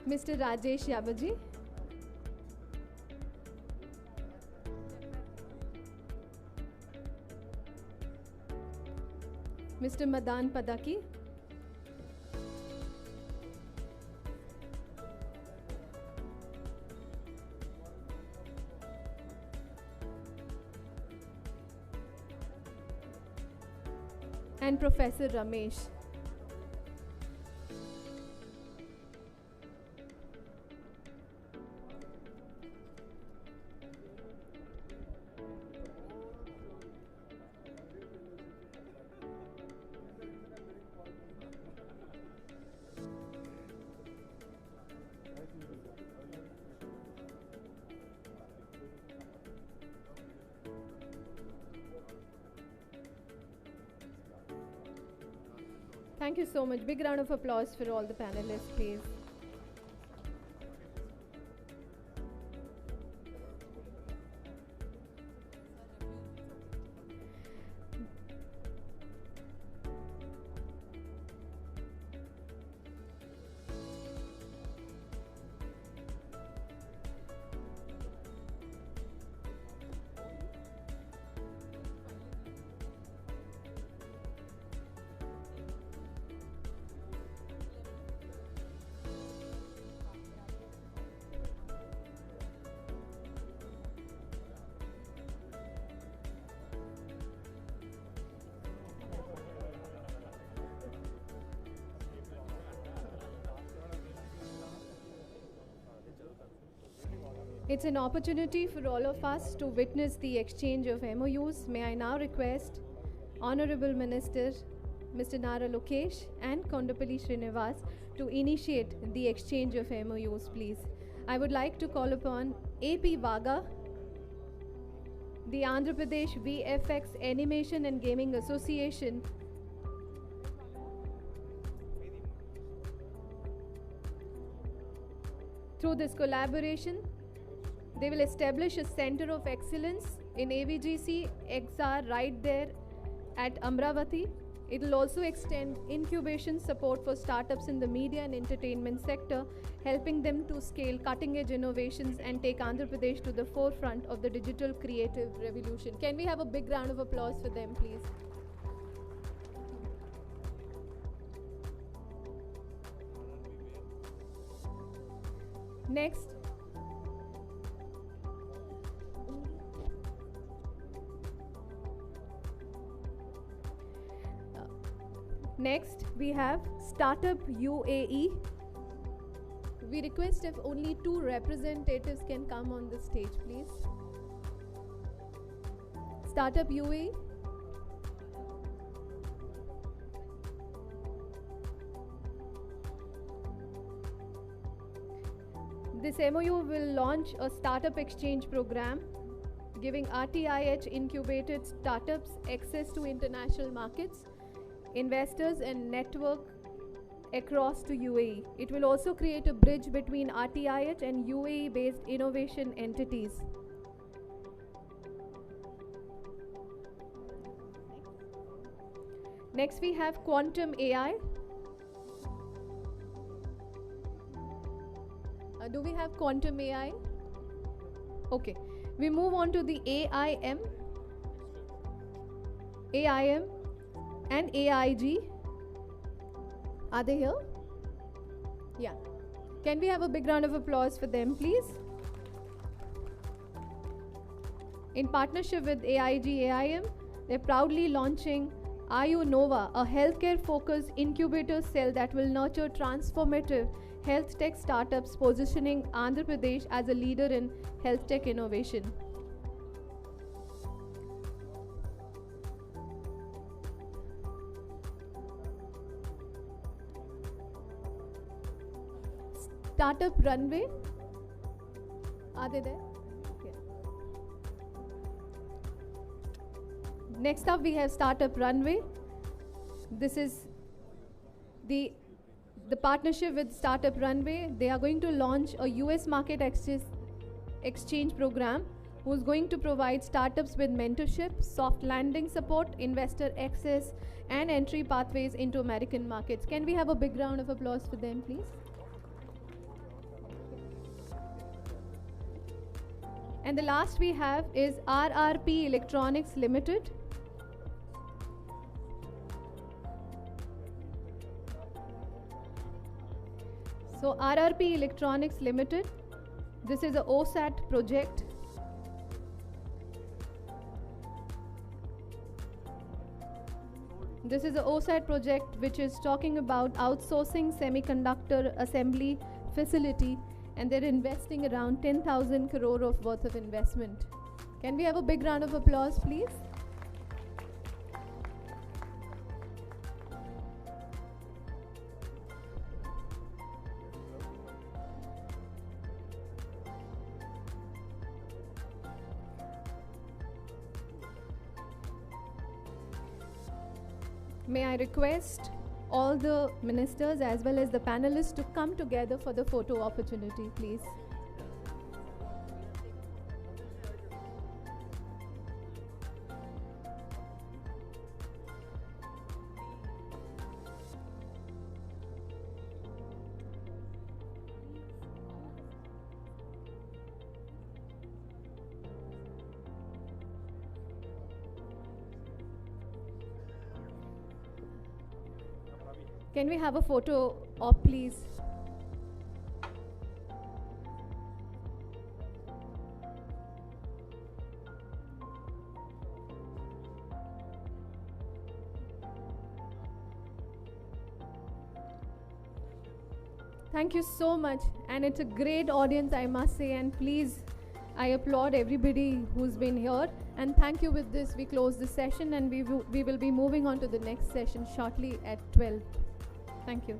Mr. Rajesh Yabaji. Mr. Madan Padaki. and Professor Ramesh. Thank you so much. Big round of applause for all the panelists, please. It's an opportunity for all of us to witness the exchange of MOUs. May I now request Honorable Minister Mr. Nara Lokesh and Kondapalli Srinivas to initiate the exchange of MOUs, please. I would like to call upon AP Vaga, the Andhra Pradesh VFX Animation and Gaming Association, through this collaboration, they will establish a center of excellence in AVGC XR right there at Amravati. It will also extend incubation support for startups in the media and entertainment sector, helping them to scale cutting-edge innovations and take Andhra Pradesh to the forefront of the digital creative revolution. Can we have a big round of applause for them, please? Next. Next, we have Startup UAE. We request if only 2 representatives can come on the stage, please. Startup UAE. This MOU will launch a startup exchange program, giving RTIH incubated startups access to international markets, investors and network across to UAE. It will also create a bridge between RTIH and UAE-based innovation entities. Next we have Quantum AI. Do we have Quantum AI? Okay. We move on to the AIM and AIG. Are they here? Yeah. Can we have a big round of applause for them, please? In partnership with AIG AIM, they're proudly launching IU Nova, a healthcare-focused incubator cell that will nurture transformative health tech startups, positioning Andhra Pradesh as a leader in health tech innovation. Startup Runway. Are they there? Yeah. Next up, we have Startup Runway. This is the partnership with Startup Runway. They are going to launch a US market exchange program who's going to provide startups with mentorship, soft landing support, investor access, and entry pathways into American markets. Can we have a big round of applause for them, please? And the last we have is RRP Electronics Limited. So RRP Electronics Limited, this is a OSAT project. This is a OSAT project which is talking about outsourcing semiconductor assembly facility, and they're investing around 10,000 crore of worth of investment. Can we have a big round of applause, please? May I request all the ministers as well as the panelists to come together for the photo opportunity, please. Can we have a photo op, please? Thank you so much, and it's a great audience, I must say, and please, I applaud everybody who's been here, and thank you. With this, we close the session, and we will be moving on to the next session shortly at 12. Thank you.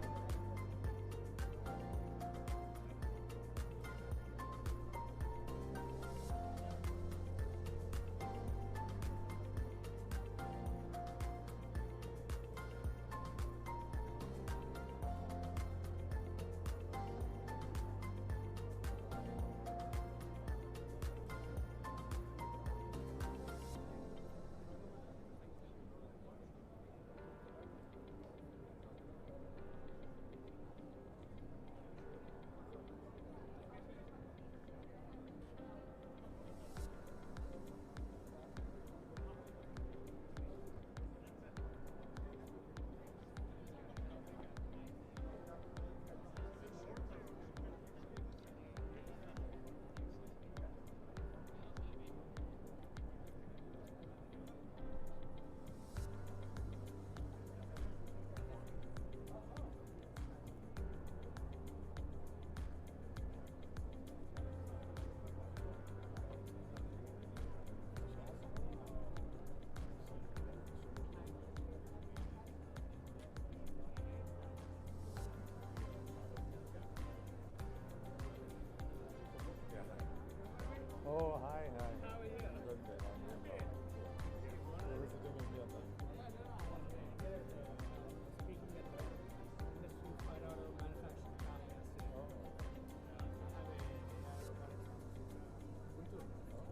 Oh, hi. How are you? Good, good. I'm doing well. You're visiting India then? Speaking at the Industry 5.0 manufacturing plant yesterday. Oh. Have a robotics Guntur. Oh.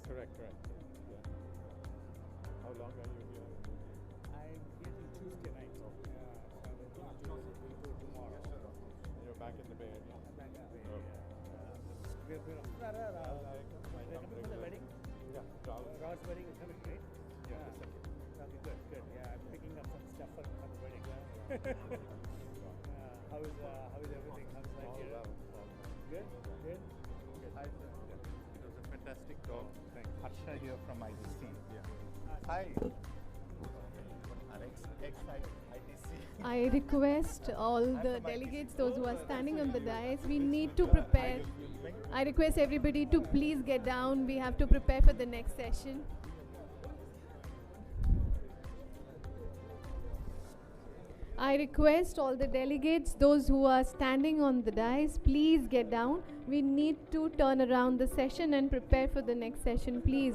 Correct, correct. Yeah. How long are you here? I'm here till Tuesday night. So we'll go tomorrow. And you're back in the Bay Area? I'm back in the Bay Okay. Area. We're coming for the wedding? Yeah. Rod's wedding is coming, right? Yeah, December. Okay, good, good. Yeah, I'm picking up some stuff for the wedding. How is everything? How's life All here? well. Good, good. Hi, sir. It was a fantastic talk. Thanks. Harsha here from ITC. Yeah. Hi. Alex, ex-ITC. I request all the delegates, those who are standing on the dais, we need to prepare. I request everybody to please get down. We have to prepare for the next session. I request all the delegates, those who are standing on the dais, please get down. We need to turn around the session and prepare for the next session, please.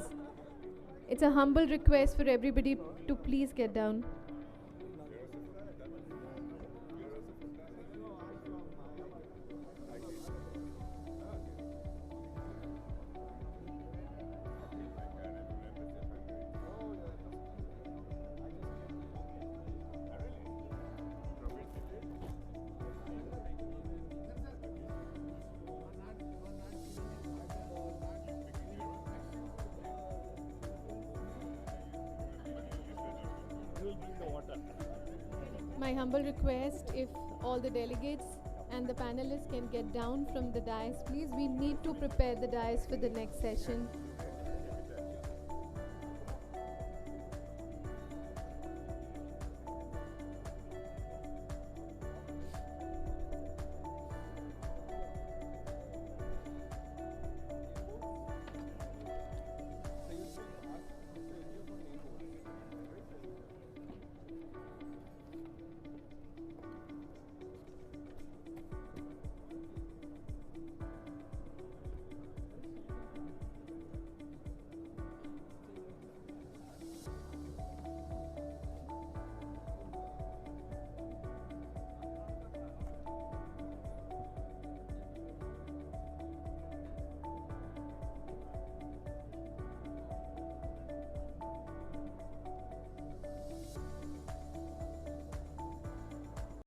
It's a humble request for everybody to please get down. My humble request, if all the delegates and the panelists can get down from the dais, please. We need to prepare the dais for the next session.